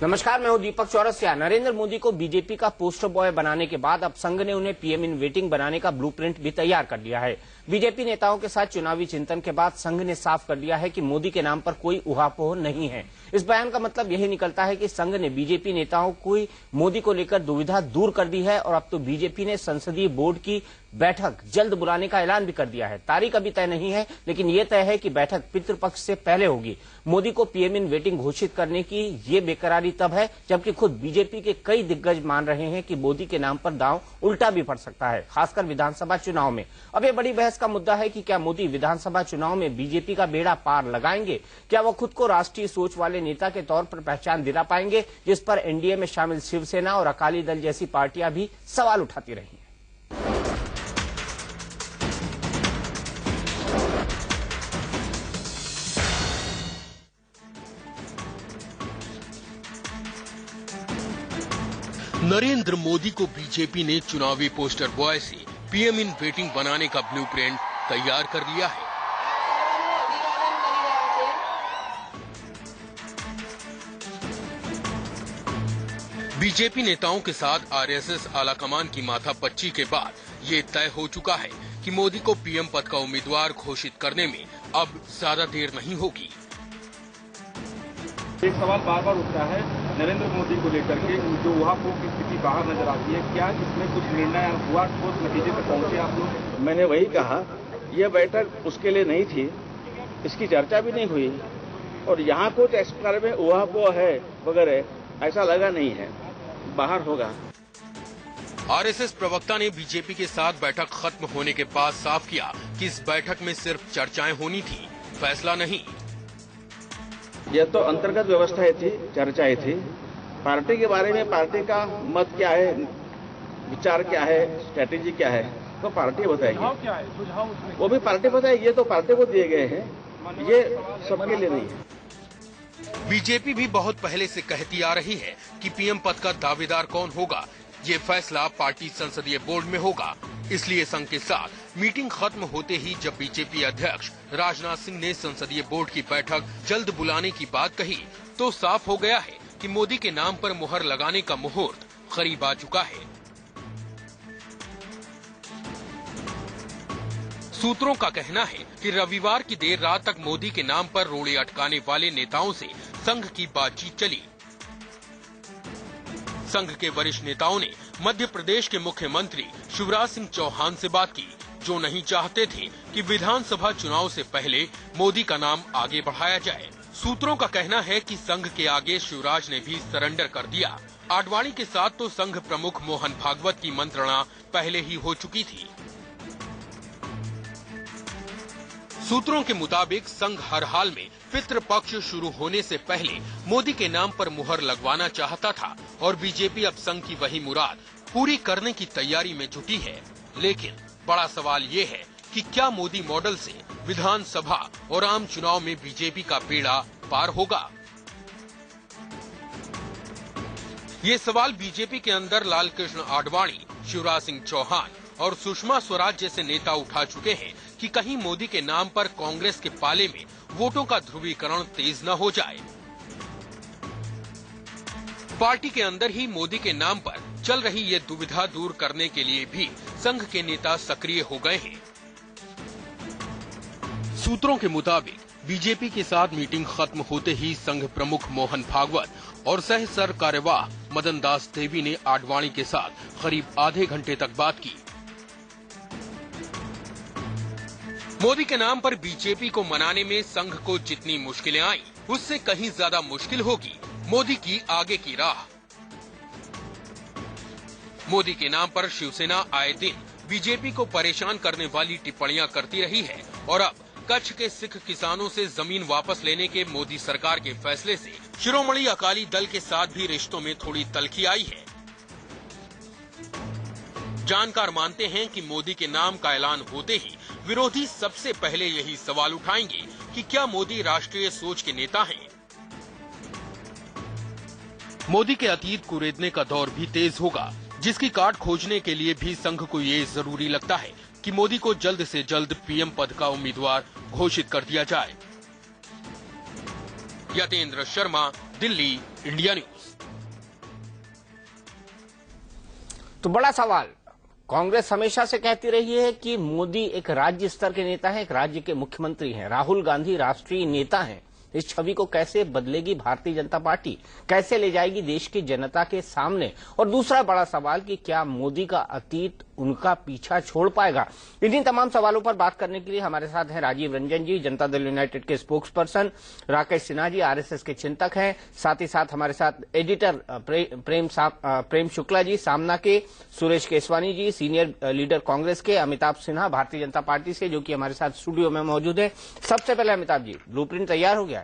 नमस्कार, मैं हूं दीपक चौरसिया। नरेंद्र मोदी को बीजेपी का पोस्टर बॉय बनाने के बाद अब संघ ने उन्हें पीएम इन वेटिंग बनाने का ब्लूप्रिंट भी तैयार कर लिया है। बीजेपी नेताओं के साथ चुनावी चिंतन के बाद संघ ने साफ कर दिया है कि मोदी के नाम पर कोई उहापोह नहीं है। इस बयान का मतलब यही निकलता है कि संघ ने बीजेपी नेताओं को मोदी को लेकर दुविधा दूर कर दी है और अब तो बीजेपी ने संसदीय बोर्ड की बैठक जल्द बुलाने का ऐलान भी कर दिया है। तारीख अभी तय नहीं है, लेकिन ये तय है कि बैठक पितृपक्ष से पहले होगी। मोदी को पीएम इन वेटिंग घोषित करने की ये बेकरारी तब है जबकि खुद बीजेपी के कई दिग्गज मान रहे हैं कि मोदी के नाम पर दांव उल्टा भी पड़ सकता है, खासकर विधानसभा चुनाव में। अब ये बड़ी बहस का मुद्दा है कि क्या मोदी विधानसभा चुनाव में बीजेपी का बेड़ा पार लगाएंगे? क्या वो खुद को राष्ट्रीय सोच वाले नेता के तौर पर पहचान दिला पाएंगे, जिस पर एनडीए में शामिल शिवसेना और अकाली दल जैसी पार्टियां भी सवाल उठाती रही हैं। नरेंद्र मोदी को बीजेपी ने चुनावी पोस्टर बॉय से पीएम इन वेटिंग बनाने का ब्लूप्रिंट तैयार कर लिया है। बीजेपी नेताओं के साथ आरएसएस आलाकमान की माथापच्ची के बाद ये तय हो चुका है कि मोदी को पीएम पद का उम्मीदवार घोषित करने में अब ज्यादा देर नहीं होगी। एक सवाल बार बार उठता है नरेंद्र मोदी को लेकर के, जो उहापोह की स्थिति बाहर नजर आती है। क्या इसमें कुछ निर्णय हुआ, ठोस नतीजे पर पहुंचे आप लोग? मैंने वही कहा, यह बैठक उसके लिए नहीं थी, इसकी चर्चा भी नहीं हुई और यहाँ कुछ एक्सप्लेन में उहापोह है वगैरह ऐसा लगा नहीं है, बाहर होगा। आरएसएस प्रवक्ता ने बीजेपी के साथ बैठक खत्म होने के बाद साफ किया कि इस बैठक में सिर्फ चर्चाएं होनी थी, फैसला नहीं। यह तो अंतर्गत व्यवस्थाएं थी, चर्चाएं थी। पार्टी के बारे में पार्टी का मत क्या है, विचार क्या है, स्ट्रेटेजी क्या है, तो पार्टी बताएगी। वो भी पार्टी बताएगी, ये तो पार्टी को दिए गए हैं, ये सबके लिए नहीं है। बीजेपी भी बहुत पहले से कहती आ रही है कि पीएम पद का दावेदार कौन होगा, ये फैसला पार्टी संसदीय बोर्ड में होगा। इसलिए संघ के साथ मीटिंग खत्म होते ही जब बीजेपी अध्यक्ष राजनाथ सिंह ने संसदीय बोर्ड की बैठक जल्द बुलाने की बात कही, तो साफ हो गया है कि मोदी के नाम पर मुहर लगाने का मुहूर्त करीब आ चुका है। सूत्रों का कहना है कि रविवार की देर रात तक मोदी के नाम पर रोड़े अटकाने वाले नेताओं से संघ की बातचीत चली। संघ के वरिष्ठ नेताओं ने मध्य प्रदेश के मुख्यमंत्री शिवराज सिंह चौहान से बात की, जो नहीं चाहते थे कि विधानसभा चुनाव से पहले मोदी का नाम आगे बढ़ाया जाए। सूत्रों का कहना है कि संघ के आगे शिवराज ने भी सरेंडर कर दिया। आडवाणी के साथ तो संघ प्रमुख मोहन भागवत की मंत्रणा पहले ही हो चुकी थी। सूत्रों के मुताबिक संघ हर हाल में पितृपक्ष शुरू होने से पहले मोदी के नाम पर मुहर लगवाना चाहता था और बीजेपी अब संघ की वही मुराद पूरी करने की तैयारी में जुटी है। लेकिन बड़ा सवाल ये है कि क्या मोदी मॉडल से विधानसभा और आम चुनाव में बीजेपी का बेड़ा पार होगा? ये सवाल बीजेपी के अंदर लालकृष्ण आडवाणी, शिवराज सिंह चौहान और सुषमा स्वराज जैसे नेता उठा चुके हैं कि कहीं मोदी के नाम पर कांग्रेस के पाले में वोटों का ध्रुवीकरण तेज न हो जाए। पार्टी के अंदर ही मोदी के नाम पर चल रही ये दुविधा दूर करने के लिए भी संघ के नेता सक्रिय हो गए हैं। सूत्रों के मुताबिक बीजेपी के साथ मीटिंग खत्म होते ही संघ प्रमुख मोहन भागवत और सह सर कार्यवाह मदन दास देवी ने आडवाणी के साथ करीब आधे घंटे तक बात की। मोदी के नाम पर बीजेपी को मनाने में संघ को जितनी मुश्किलें आई, उससे कहीं ज्यादा मुश्किल होगी मोदी की आगे की राह। मोदी के नाम पर शिवसेना आए दिन बीजेपी को परेशान करने वाली टिप्पणियां करती रही है और अब कच्छ के सिख किसानों से जमीन वापस लेने के मोदी सरकार के फैसले से शिरोमणि अकाली दल के साथ भी रिश्तों में थोड़ी तल्खी आई है। जानकार मानते हैं कि मोदी के नाम का ऐलान होते ही विरोधी सबसे पहले यही सवाल उठाएंगे कि क्या मोदी राष्ट्रीय सोच के नेता हैं? मोदी के अतीत कुरेदने का दौर भी तेज होगा, जिसकी काट खोजने के लिए भी संघ को ये जरूरी लगता है कि मोदी को जल्द से जल्द पीएम पद का उम्मीदवार घोषित कर दिया जाए। Yatendra Sharma, Delhi, India news. तो बड़ा सवाल, कांग्रेस हमेशा से कहती रही है कि मोदी एक राज्य स्तर के नेता हैं, एक राज्य के मुख्यमंत्री हैं, राहुल गांधी राष्ट्रीय नेता हैं। इस छवि को कैसे बदलेगी भारतीय जनता पार्टी, कैसे ले जाएगी देश की जनता के सामने? और दूसरा बड़ा सवाल कि क्या मोदी का अतीत उनका पीछा छोड़ पाएगा? इन्हीं तमाम सवालों पर बात करने के लिए हमारे साथ हैं राजीव रंजन जी, जनता दल यूनाइटेड के spokes person, Rakesh Sinha ji RSS के चिंतक हैं, साथ ही साथ हमारे साथ एडिटर प्रेम शुक्ला जी सामना के, सुरेश केसवानी जी सीनियर लीडर कांग्रेस के, अमिताभ सिन्हा भारतीय जनता पार्टी से जो कि हमारे साथ स्टूडियो में मौजूद है। सबसे पहले अमिताभ जी, ब्लूप्रिंट तैयार हो गया है?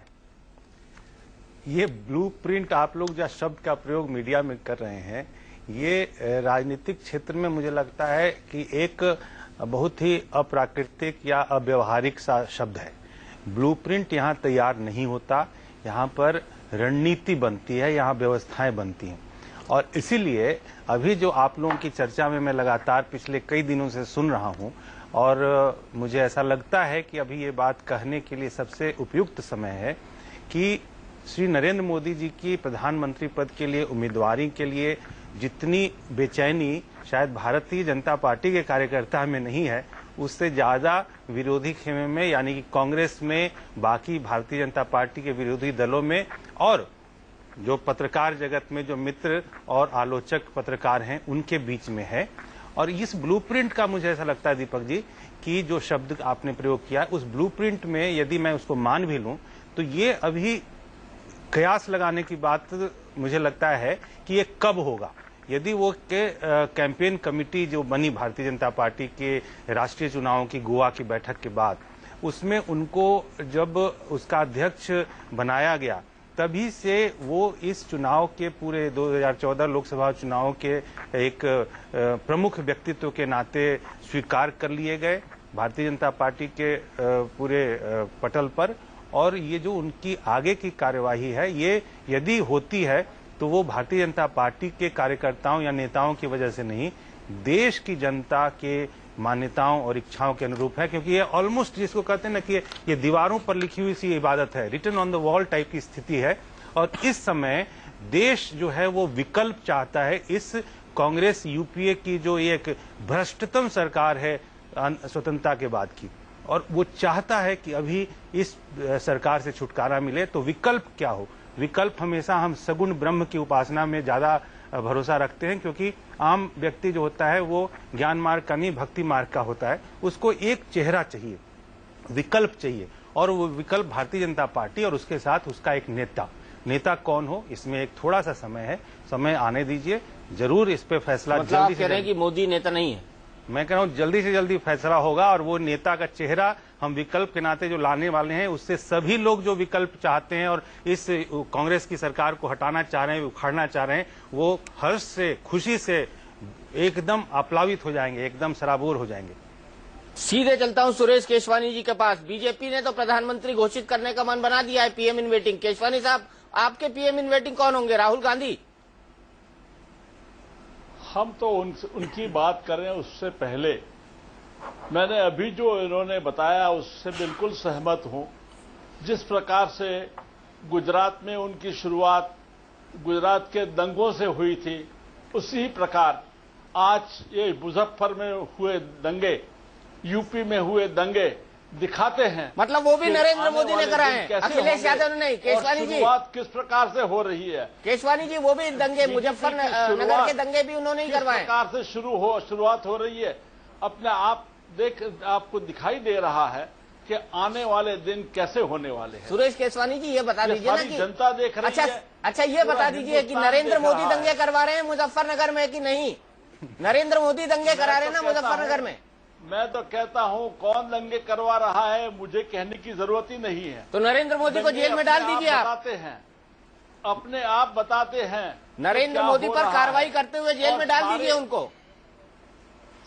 ये ब्लूप्रिंट आप लोग जो शब्द का प्रयोग मीडिया में कर रहे हैं, ये राजनीतिक क्षेत्र में मुझे लगता है कि एक बहुत ही अप्राकृतिक या अव्यवहारिक सा शब्द है। ब्लूप्रिंट यहाँ तैयार नहीं होता, यहाँ पर रणनीति बनती है, यहाँ व्यवस्थाएं बनती हैं। और इसीलिए अभी जो आप लोगों की चर्चा में मैं लगातार पिछले कई दिनों से सुन रहा हूँ, और मुझे ऐसा लगता है कि अभी ये बात कहने के लिए सबसे उपयुक्त समय है कि श्री नरेंद्र मोदी जी की प्रधानमंत्री पद के लिए उम्मीदवारी के लिए जितनी बेचैनी शायद भारतीय जनता पार्टी के कार्यकर्ता में नहीं है, उससे ज्यादा विरोधी खेमे में यानी कि कांग्रेस में, बाकी भारतीय जनता पार्टी के विरोधी दलों में और जो पत्रकार जगत में जो मित्र और आलोचक पत्रकार हैं उनके बीच में है। और इस ब्लूप्रिंट का मुझे ऐसा लगता है दीपक जी कि जो शब्द आपने प्रयोग किया उस ब्लूप्रिंट में यदि मैं उसको मान भी लूं तो ये अभी कयास लगाने की बात मुझे लगता है कि ये कब होगा। यदि वो कैंपेन कमेटी जो बनी भारतीय जनता पार्टी के राष्ट्रीय चुनावों की गोवा की बैठक के बाद, उसमें उनको जब उसका अध्यक्ष बनाया गया तभी से वो इस चुनाव के पूरे 2014 लोकसभा चुनाव के एक प्रमुख व्यक्तित्व के नाते स्वीकार कर लिए गए भारतीय जनता पार्टी के पूरे पटल पर। और ये जो उनकी आगे की कार्यवाही है, ये यदि होती है तो वो भारतीय जनता पार्टी के कार्यकर्ताओं या नेताओं की वजह से नहीं, देश की जनता के मान्यताओं और इच्छाओं के अनुरूप है। क्योंकि ये ऑलमोस्ट जिसको कहते हैं ना कि ये दीवारों पर लिखी हुई सी इबादत है, written on the wall type की स्थिति है। और इस समय देश जो है वो विकल्प चाहता है। इस कांग्रेस यूपीए की जो एक भ्रष्टतम सरकार है स्वतंत्रता के बाद की, और वो चाहता है कि अभी इस सरकार से छुटकारा मिले, तो विकल्प क्या हो? विकल्प हमेशा हम सगुण ब्रह्म की उपासना में ज्यादा भरोसा रखते हैं, क्योंकि आम व्यक्ति जो होता है वो ज्ञान मार्ग का नहीं भक्ति मार्ग का होता है। उसको एक चेहरा चाहिए, विकल्प चाहिए, और वो विकल्प भारतीय जनता पार्टी और उसके साथ उसका एक नेता कौन हो, इसमें एक थोड़ा सा समय है, समय आने दीजिए, जरूर इस पे फैसला मतलब आप कह रहे हैं कि मोदी नेता नहीं है? मैं कह रहा हूं जल्दी से जल्दी फैसला होगा, और वो नेता का चेहरा हम विकल्प के नाते जो लाने वाले हैं, उससे सभी लोग जो विकल्प चाहते हैं और इस कांग्रेस की सरकार को हटाना चाह रहे हैं, उखाड़ना चाह रहे हैं, वो हर्ष से, खुशी से एकदम आप्लावित हो जाएंगे, एकदम सराबोर हो जाएंगे। सीधे चलता हूं सुरेश केसवानी जी के पास। बीजेपी ने तो प्रधानमंत्री घोषित करने का मन बना दिया है, पीएम इन वेटिंग। केसवानी साहब, आपके पीएम इन वेटिंग कौन होंगे, राहुल गांधी? हम तो उनकी बात करें उससे पहले मैंने अभी जो इन्होंने बताया उससे बिल्कुल सहमत हूं। जिस प्रकार से गुजरात में उनकी शुरुआत गुजरात के दंगों से हुई थी, उसी प्रकार आज ये मुजफ्फर में हुए दंगे, यूपी में हुए दंगे दिखाते हैं। मतलब वो भी नरेंद्र मोदी ने कराए हैं, अखिलेश यादव ने नहीं। केसवानी जी, शुरुआत किस प्रकार से हो रही है? केसवानी जी, वो भी दंगे, मुजफ्फरनगर के दंगे भी उन्होंने ही करवाए। किस प्रकार से शुरुआत हो रही है, अपने आप आपको दिखाई दे रहा है कि आने वाले दिन कैसे होने वाले हैं। सुरेश केसवानी जी, ये बता दीजिए ना कि जनता देख रही है। अच्छा ये बता दीजिए कि नरेंद्र मोदी दंगे करवा रहे हैं मुजफ्फरनगर में कि नहीं? नरेंद्र मोदी दंगे करा रहे हैं ना मुजफ्फरनगर में? मैं तो कहता हूं कौन दंगे करवा रहा है मुझे कहने की जरूरत ही नहीं है। तो नरेंद्र मोदी को जेल में डाल दीजिए। आप बताते हैं, अपने आप बताते हैं। नरेंद्र मोदी पर कार्रवाई करते हुए जेल में डाल दीजिए उनको।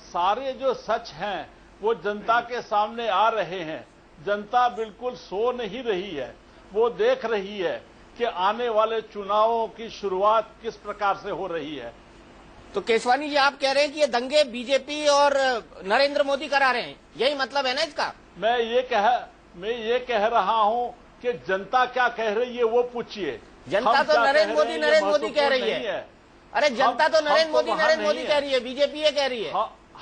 सारे जो सच हैं वो जनता के सामने आ रहे हैं। जनता बिल्कुल सो नहीं रही है, वो देख रही है कि आने वाले चुनावों की शुरुआत किस प्रकार से हो रही है। तो केसवानी जी, आप कह रहे हैं कि ये दंगे बीजेपी और नरेंद्र मोदी करा रहे हैं, यही मतलब है ना इसका? मैं ये कह रहा हूं कि जनता क्या कह रही है वो पूछिए। जनता हम तो क्या नरेंद्र कह रहे मोदी हैं, ये कह रही महत्वपूर्ण नहीं है। अरे जनता तो नरेंद्र मोदी कह रही है, बीजेपी ये कह रही है।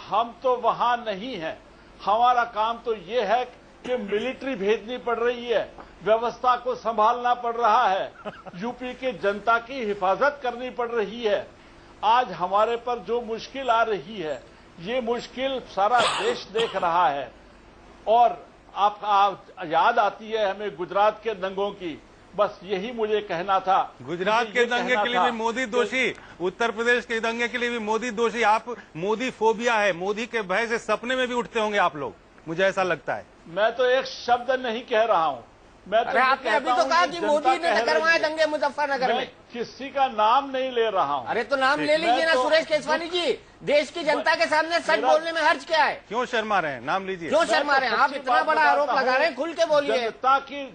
हम तो वहां नहीं है। हमारा काम तो ये है कि मिलिट्री भेजनी पड़ रही है, व्यवस्था को संभालना पड़ रहा है, यूपी की जनता की हिफाजत करनी पड़ रही है। आज हमारे पर जो मुश्किल आ रही है, ये मुश्किल सारा देश देख रहा है। और आप याद आती है हमें गुजरात के दंगों की, बस यही मुझे कहना था। गुजरात के दंगे के लिए भी मोदी दोषी, उत्तर प्रदेश के दंगे के लिए भी मोदी दोषी। आप मोदी फोबिया है, मोदी के भय से सपने में भी उठते होंगे आप लोग, मुझे ऐसा लगता है। मैं तो एक शब्द नहीं कह रहा हूं। मैं तो आपने अभी तो कहा कि मोदी ने करवाए दंगे मुजफ्फरनगर में। किसी का नाम नहीं ले रहा हूं। अरे तो नाम ले लीजिए ना सुरेश केसवानी जी। देश की जनता के सामने सच बोलने में हर्ज क्या है? क्यों शर्मा रहे हैं? नाम लीजिए। क्यों शर्मा रहे हैं? आप इतना बड़ा आरोप लगा रहे हैं, खुल के बोलिए।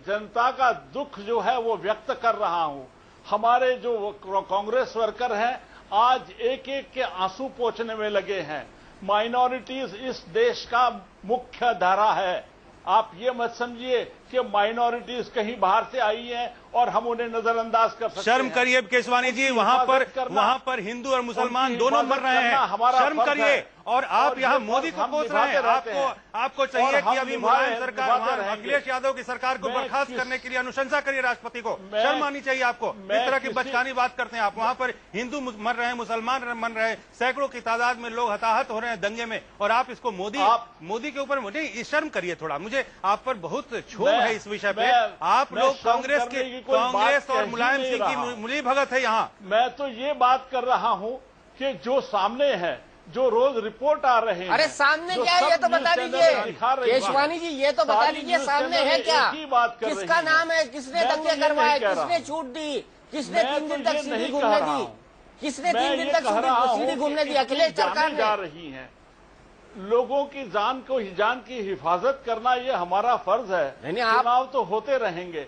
जनता का दुख जो है वो व्यक्त कर रहा हूं। हमारे जो कांग्रेस वर्कर हैं आज एक एक के आंसू पोंछने में लगे हैं। माइनॉरिटीज इस देश का मुख्य धारा है। आप ये मत समझिए कि माइनॉरिटीज कहीं बाहर से आई हैं और हम उन्हें नजरअंदाज कर सकते हैं। शर्म करिए केसवानी जी, वहां पर हिंदू और मुसलमान दोनों मर रहे हैं। शर्म करिए। और आप यहाँ मोदी को कोस रहे हैं। आपको चाहिए कि अभी मुलायम सरकार, अखिलेश यादव की सरकार को बर्खास्त करने के लिए अनुशंसा करिए राष्ट्रपति को। शर्म आनी चाहिए आपको। इस तरह की बचकानी बात करते हैं आप। वहां पर हिंदू मर रहे हैं, मुसलमान मर रहे हैं, सैकड़ों की तादाद में लोग हताहत हो रहे हैं दंगे में, और आप इसको मोदी के ऊपर नहीं, शर्म करिए थोड़ा। मुझे आप पर बहुत क्षोभ है इस विषय पे। आप लोग कांग्रेस और मुलायम सिंह की मिली भगत है यहाँ। मैं तो ये बात कर रहा हूँ कि जो सामने है, जो रोज रिपोर्ट आ रहे हैं। अरे सामने क्या है ये तो बता दीजिए केशवानी जी, ये तो बता दीजिए सामने है क्या? किसका नाम है? किसने दंगे करवाए? किसने छूट दी? किसने 3 दिन तक सीढ़ी घूमने दी? किसने 3 दिन तक सीढ़ी घूमने दी? अखिलेश सरकार जा रही है। लोगों की जान की हिफाजत करना ये हमारा फर्ज है। चुनाव तो होते रहेंगे,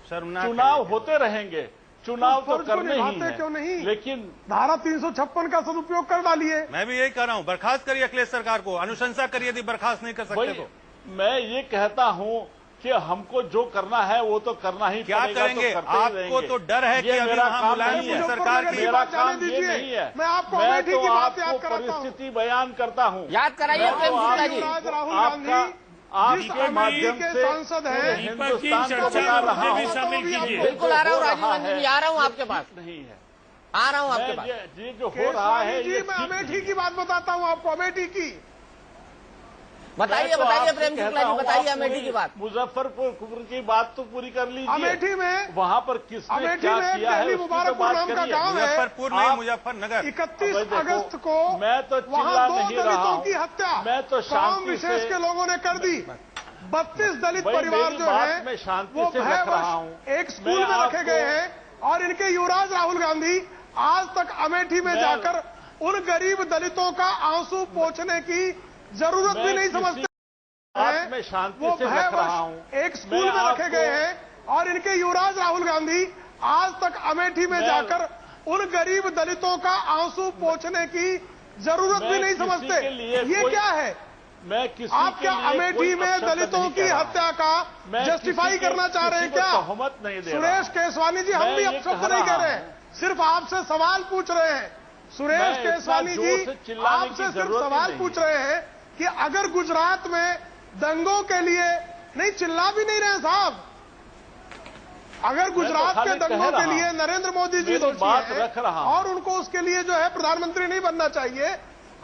चुनाव होते रहेंगे, चुनाव तो करने ही हैं। क्यों नहीं? लेकिन धारा 356 का सदुपयोग कर डालिए। मैं भी यही कह रहा हूँ, बर्खास्त करिए अखिलेश सरकार को, अनुशंसा करिए। यदि बर्खास्त नहीं कर सकते तो मैं ये कहता हूँ कि हमको जो करना है वो तो करना ही क्या करेंगे? आपको तो डर है कि अभी वहाँ मुलायम सरकार की। मेरा काम ये नहीं है। मैं आपको परिस्थिति बयान करता हूँ। याद कराइए प्रेम शुक्ला जी। राहुल गांधी आपके माध्यम से सांसद है, हिंदुस्तान को बता रहा हूँ। बिल्कुल आ रहा हूँ राजीव रंजन जी, आ रहा हूँ आपके पास। नहीं है, आ रहा हूँ आपके पास। ये जो हो रहा है जी, मैं अमेठी की बात बताता हूँ आपको। अमेठी की बताइए प्रेम शुक्ला जी, बताइए अमेठी की बात। मुजफ्फरपुर की बात तो पूरी कर लीजिए। अमेठी में वहाँ पर किसने क्या किया है? मुबारकपुर नाम का गांव है। मुजफ्फरपुर नहीं, मुजफ्फरनगर। 31 अगस्त को मैं तो वहाँ 2 नहीं रहा दलितों की हत्या मैं तो कौम विशेष के लोगों ने कर दी। 32 दलित परिवार जो है मैं शांति वो से रख रहा हूँ। एक स्कूल में रखे गए हैं, और इनके युवराज राहुल गांधी आज तक अमेठी में जाकर उन गरीब दलितों का आंसू पोंछने की जरूरत भी नहीं समझते हैं। मैं शांति से रख रहा हूँ। एक स्कूल में रखे गए हैं, और इनके युवराज राहुल गांधी आज तक अमेठी में जाकर उन गरीब दलितों का आंसू पोंछने की जरूरत भी नहीं समझते। ये क्या है? आप क्या अमेठी में दलितों की हत्या का जस्टिफाई करना चाह रहे हैं क्या? तोहमत नहीं दे रहा। सुरेश केसवानी जी, हम भी अपशब्द नहीं कह रहे हैं, सिर्फ आपसे सवाल पूछ रहे हैं। सुरेश केसवानी जी, आपसे सिर्फ सवाल पूछ रहे हैं कि अगर गुजरात में दंगों के लिए नहीं, चिल्ला भी नहीं रहे साहब, अगर गुजरात के दंगों के लिए नरेंद्र मोदी जी दोषी हैं और उनको उसके लिए जो है प्रधानमंत्री नहीं बनना चाहिए,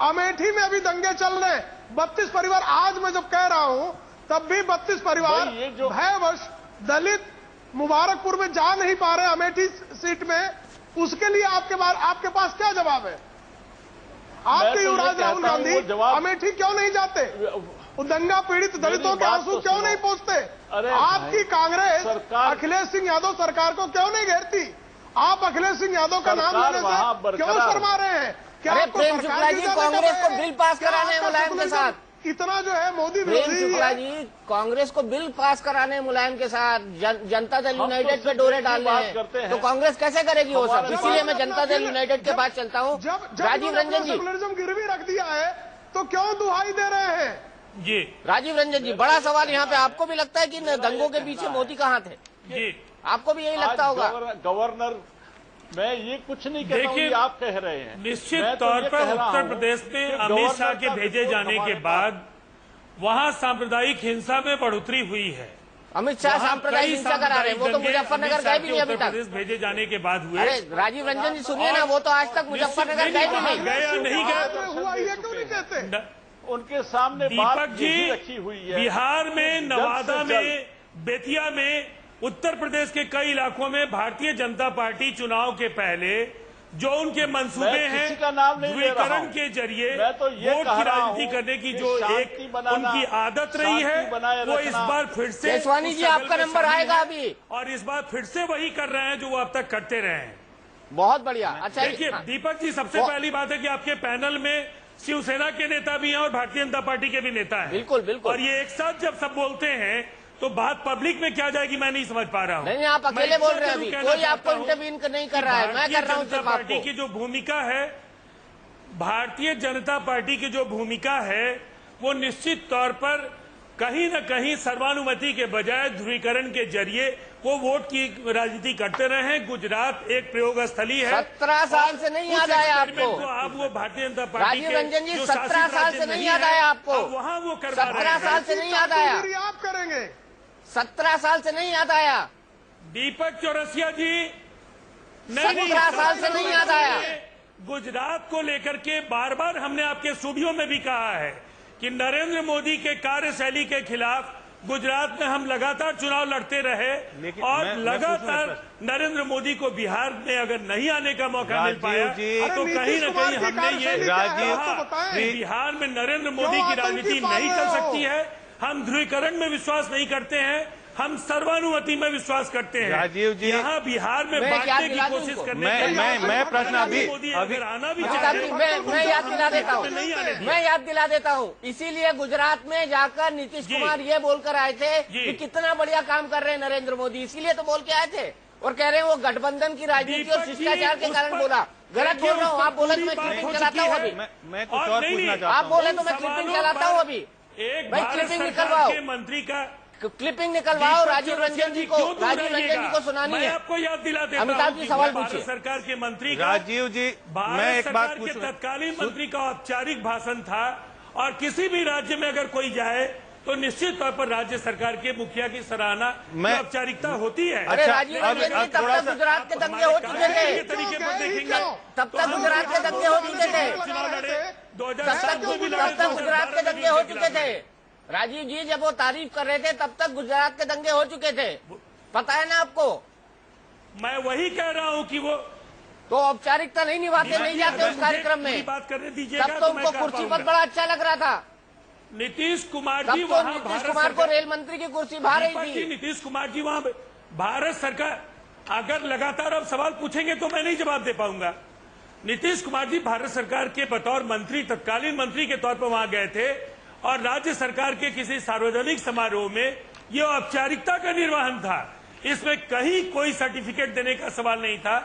अमेठी में अभी दंगे चल रहे हैं, 32 परिवार, आज मैं जब कह रहा हूं तब भी 32 परिवार भयवश दलित मुबारकपुर में जा नहीं पा रहे अमेठी सीट में, उसके लिए आपके पास क्या जवाब है? आपके युवराज राहुल गांधी अमेठी क्यों नहीं जाते? दंगा पीड़ित दलितों के आंसू क्यों नहीं पहुंचते? आपकी कांग्रेस अखिलेश सिंह यादव सरकार को क्यों नहीं घेरती? आप अखिलेश सिंह यादव का नाम लेने से क्यों शर्मा रहे हैं? क्या अरे प्रेम शुक्ला जी, कांग्रेस को बिल पास कराने मुलायम के साथ इतना जो है मोदी प्रेम शुक्ला जी, कांग्रेस को बिल पास कराने मुलायम के साथ जनता दल यूनाइटेड पे डोरे डालने हैं, तो कांग्रेस कैसे करेगी वो सब? इसीलिए मैं जनता दल यूनाइटेड के पास चलता हूँ। राजीव रंजन जी, सेकुलरिज्म गिरवी रख दिया है तो क्यों दुहाई दे रहे हैं? जी राजीव रंजन जी, बड़ा सवाल यहाँ पे, आपको भी लगता है कि दंगों के पीछे मोदी का हाथ है? जी आपको भी यही लगता होगा। गवर्नर, मैं ये कुछ नहीं कह रहा हूं, ये आप कह रहे हैं। निश्चित तौर पर उत्तर प्रदेश में अमित शाह के भेजे जाने के बाद वहां सांप्रदायिक हिंसा में बढ़ोतरी हुई है। अमित शाह सांप्रदायिक हिंसा करा रहे हैं, वो तो मुजफ्फरनगर गए भी नहीं अभी तक। भेजे जाने के बाद हुए। अरे राजीव रंजन जी सुनिए ना, वो तो आज तक मुजफ्फरनगर गए भी नहीं। गया नहीं गया हुआ ये क्यों नहीं कहते? उनके सामने दीपक जी रखी हुई है। बिहार में, नवादा में, बेतिया में, उत्तर प्रदेश के कई इलाकों में भारतीय जनता पार्टी चुनाव के पहले जो उनके मंसूबे हैं ध्रुवीकरण के जरिए वोट की राजनीति करने की जो एक उनकी आदत रही है, वो इस बार फिर से केसवानी जी आपका नंबर आएगा अभी, और इस बार फिर से वही कर रहे हैं जो वो अब तक करते रहे हैं। बहुत बढ़िया। अच्छा देखिए दीपक जी, सबसे पहली बात है कि आपके पैनल में शिवसेना के नेता भी हैं और भारतीय जनता पार्टी के भी नेता हैं। बिल्कुल बिल्कुल। और ये एक साथ जब सब बोलते हैं तो बात पब्लिक में क्या जाएगी, मैं नहीं समझ पा रहा हूँ। नहीं, आप अकेले बोल रहे हैं अभी, कोई आपको इंटरवीन नहीं कर रहा है, मैं कर रहा हूँ। जनता पार्टी की जो भूमिका है, भारतीय जनता पार्टी की जो भूमिका है, वो निश्चित तौर पर कहीं न कहीं सर्वानुमति के बजाय ध्रुवीकरण के जरिए वो वोट की राजनीति करते रहे हैं। गुजरात एक प्रयोग स्थली है। 17 साल से नहीं याद आया आपको? आप वो भारतीय जनता पार्टी राजीव रंजन जी 17 साल से नहीं याद आया आपको? वहाँ वो 17 साल से नहीं याद आया? आप करेंगे? 17 साल से नहीं याद आया? दीपक चौरसिया जी, 17 साल से नहीं याद आया? गुजरात को लेकर के बार बार हमने आपके स्टूडियो में भी कहा है कि नरेंद्र मोदी के कार्यशैली के खिलाफ गुजरात में हम लगातार चुनाव लड़ते रहे, और लगातार नरेंद्र मोदी को बिहार में अगर नहीं आने का मौका मिल पाया तो कहीं न कहीं हमने ये बिहार में नरेंद्र मोदी की राजनीति नहीं चल सकती है। हम ध्रुवीकरण में विश्वास नहीं करते हैं, हम सर्वानुमति में विश्वास करते हैं। राजीव जी, यहाँ बिहार में बांटने की कोशिश करने मैं प्रश्न अभी आना भी मैं याद दिला देता हूँ, मैं याद दिला देता हूँ। इसीलिए गुजरात में जाकर नीतीश कुमार ये बोलकर आए थे कि कितना बढ़िया काम कर रहे हैं नरेंद्र मोदी, इसीलिए तो बोल के आए थे। और कह रहे हैं वो गठबंधन की राजनीति और शिष्टाचार के कारण बोला। गलत बोल रहा हूँ, आप बोले तो मैं क्लिपिंग चलाता हूँ अभी। मैं कुछ और पूछना चाहता हूँ। आप बोले तो मैं क्लिपिंग चलाता हूँ अभी। भाई क्लिपिंग निकलवाओ, मंत्री का क्लिपिंग निकलवाओ। राजीव रंजन जी को सुनानी है। आपको याद दिला देता हूं, अमिताभ जी सवाल पूछिए। सरकार के मंत्री राजीव जी, मैं एक बात पूछ, तत्कालीन मंत्री का औपचारिक भाषण था, और किसी भी राज्य में अगर कोई जाए तो निश्चित तौर पर राज्य सरकार के मुखिया की सराहना औपचारिकता होती है। अरे राजीव रंजन जी, तब तक गुजरात के दंगे हो चुके थे, तरीके पर देखेंगे तब तक गुजरात के दंगे हो चुके थे, चुनाव लड़े 2007 में भी तब तक गुजरात के दंगे हो चुके थे। राजीव जी जब वो तारीफ कर रहे थे तब तक गुजरात के दंगे हो चुके थे, पता है ना आपको? मैं वही कह रहा हूँ कि वो तो औपचारिकता नहीं निभाते, नहीं जाते उस कार्यक्रम में। बात करने दीजिए। तब तो उनको कुर्सी पर बड़ा अच्छा लग रहा था। नीतीश कुमार जी, तो नीतीश कुमार को रेल मंत्री की कुर्सी भा रही थी। नीतीश कुमार जी वहाँ भारत सरकार, अगर लगातार आप सवाल पूछेंगे तो मैं नहीं जवाब दे पाऊंगा। नीतीश कुमार जी भारत सरकार के बतौर मंत्री, तत्कालीन मंत्री के तौर पर वहां गए थे, और राज्य सरकार के किसी सार्वजनिक समारोह में यह औपचारिकता का निर्वहन था। इसमें कहीं कोई सर्टिफिकेट देने का सवाल नहीं था।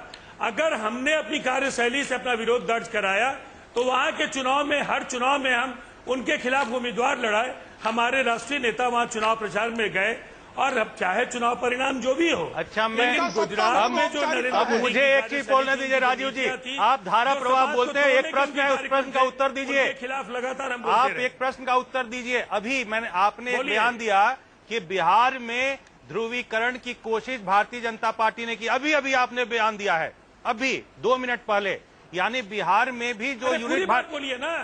अगर हमने अपनी कार्यशैली से अपना विरोध दर्ज कराया तो वहां के चुनाव में, हर चुनाव में हम उनके खिलाफ उम्मीदवार लड़ाए। हमारे राष्ट्रीय नेता वहां चुनाव प्रचार में गए, और अब चाहे चुनाव परिणाम जो भी हो। अच्छा, लेकिन गुजरात में जो अब मुझे एक चीज बोलने दीजिए राजीव जी, आप धारा प्रवाह बोलते हैं, एक प्रश्न है, उस प्रश्न का उत्तर दीजिए। खिलाफ लगातार हम आप एक प्रश्न का उत्तर दीजिए। अभी आपने एक बयान दिया कि बिहार में ध्रुवीकरण की कोशिश भारतीय जनता पार्टी ने की। अभी आपने बयान दिया है, अभी 2 मिनट पहले, यानी बिहार में भी जो यूनिट, बोलिए ना,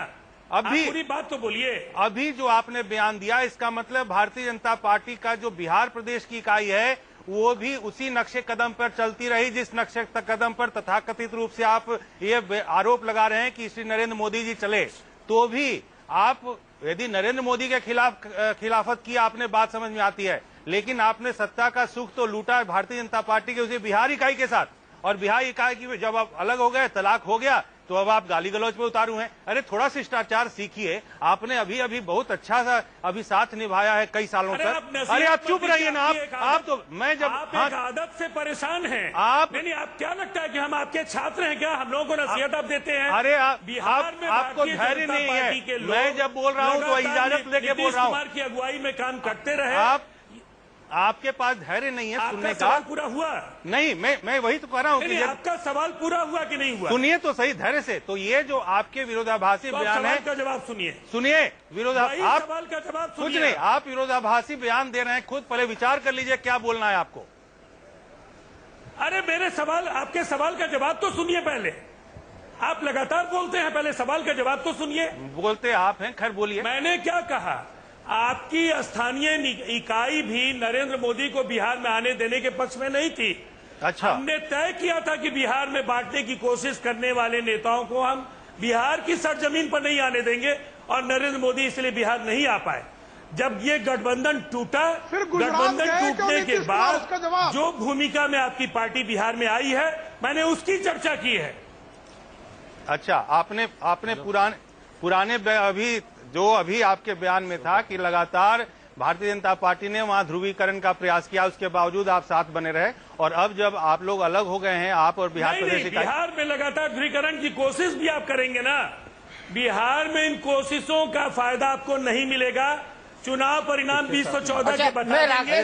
अभी पूरी बात तो बोलिए। अभी जो आपने बयान दिया, इसका मतलब भारतीय जनता पार्टी का जो बिहार प्रदेश की इकाई है वो भी उसी नक्शे कदम पर चलती रही जिस नक्शे कदम पर तथाकथित रूप से आप ये आरोप लगा रहे हैं कि श्री नरेंद्र मोदी जी चले। तो भी आप यदि नरेंद्र मोदी के खिलाफत की आपने बात समझ में आती है, लेकिन आपने सत्ता का सुख तो लूटा भारतीय जनता पार्टी के उसी बिहार इकाई के साथ, और बिहार इकाई की जब आप अलग हो गए, तलाक हो गया, तो अब आप गाली गलौज पे उतारू हैं। अरे थोड़ा शिष्टाचार सीखिए। आपने अभी बहुत अच्छा सा अभी साथ निभाया है कई सालों तक। अरे आप चुप रहिए ना, आप तो मैं जब आप एक आदत से परेशान हैं। आप नहीं, आप क्या लगता है कि हम आपके छात्र हैं क्या? हम लोगों को नसीहत आप देते हैं? अरे बिहार में आपको धैर्य नहीं है। मैं जब बोल रहा हूँ तो इजाजत लेके बोल रहा हूँ। कुमार की अगुवाई में काम करते रहे। आपके पास धैर्य नहीं है सुनने आपका का। सवाल पूरा हुआ? नहीं, मैं वही तो कह रहा हूँ कि आपका सवाल पूरा हुआ कि नहीं हुआ? सुनिए तो सही धैर्य से। तो ये जो आपके विरोधाभासी बयान है, का जवाब सुनिए। सुनिए आप सवाल का जवाब कुछ सुनिए। नहीं, आप विरोधाभासी बयान दे रहे हैं, खुद पहले विचार कर लीजिए क्या बोलना है आपको। अरे मेरे सवाल, आपके सवाल का जवाब तो सुनिए पहले। आप लगातार बोलते हैं, पहले सवाल का जवाब तो सुनिए। बोलते आप हैं, खैर बोलिए। मैंने क्या कहा? आपकी स्थानीय इकाई भी नरेंद्र मोदी को बिहार में आने देने के पक्ष में नहीं थी। अच्छा, हमने तय किया था कि बिहार में बांटने की कोशिश करने वाले नेताओं को हम बिहार की सरजमीन पर नहीं आने देंगे, और नरेंद्र मोदी इसलिए बिहार नहीं आ पाए। जब ये गठबंधन टूटा, गठबंधन टूटने के बाद जो भूमिका में आपकी पार्टी बिहार में आई है, मैंने उसकी चर्चा की है। अच्छा, आपने पुराने अभी आपके बयान में था कि लगातार भारतीय जनता पार्टी ने वहां ध्रुवीकरण का प्रयास किया, उसके बावजूद आप साथ बने रहे, और अब जब आप लोग अलग हो गए हैं, आप और बिहार प्रदेश इकाई, बिहार में लगातार ध्रुवीकरण की कोशिश भी आप करेंगे ना। बिहार में इन कोशिशों का फायदा आपको नहीं मिलेगा। चुनाव परिणाम 2014 के बताएंगे।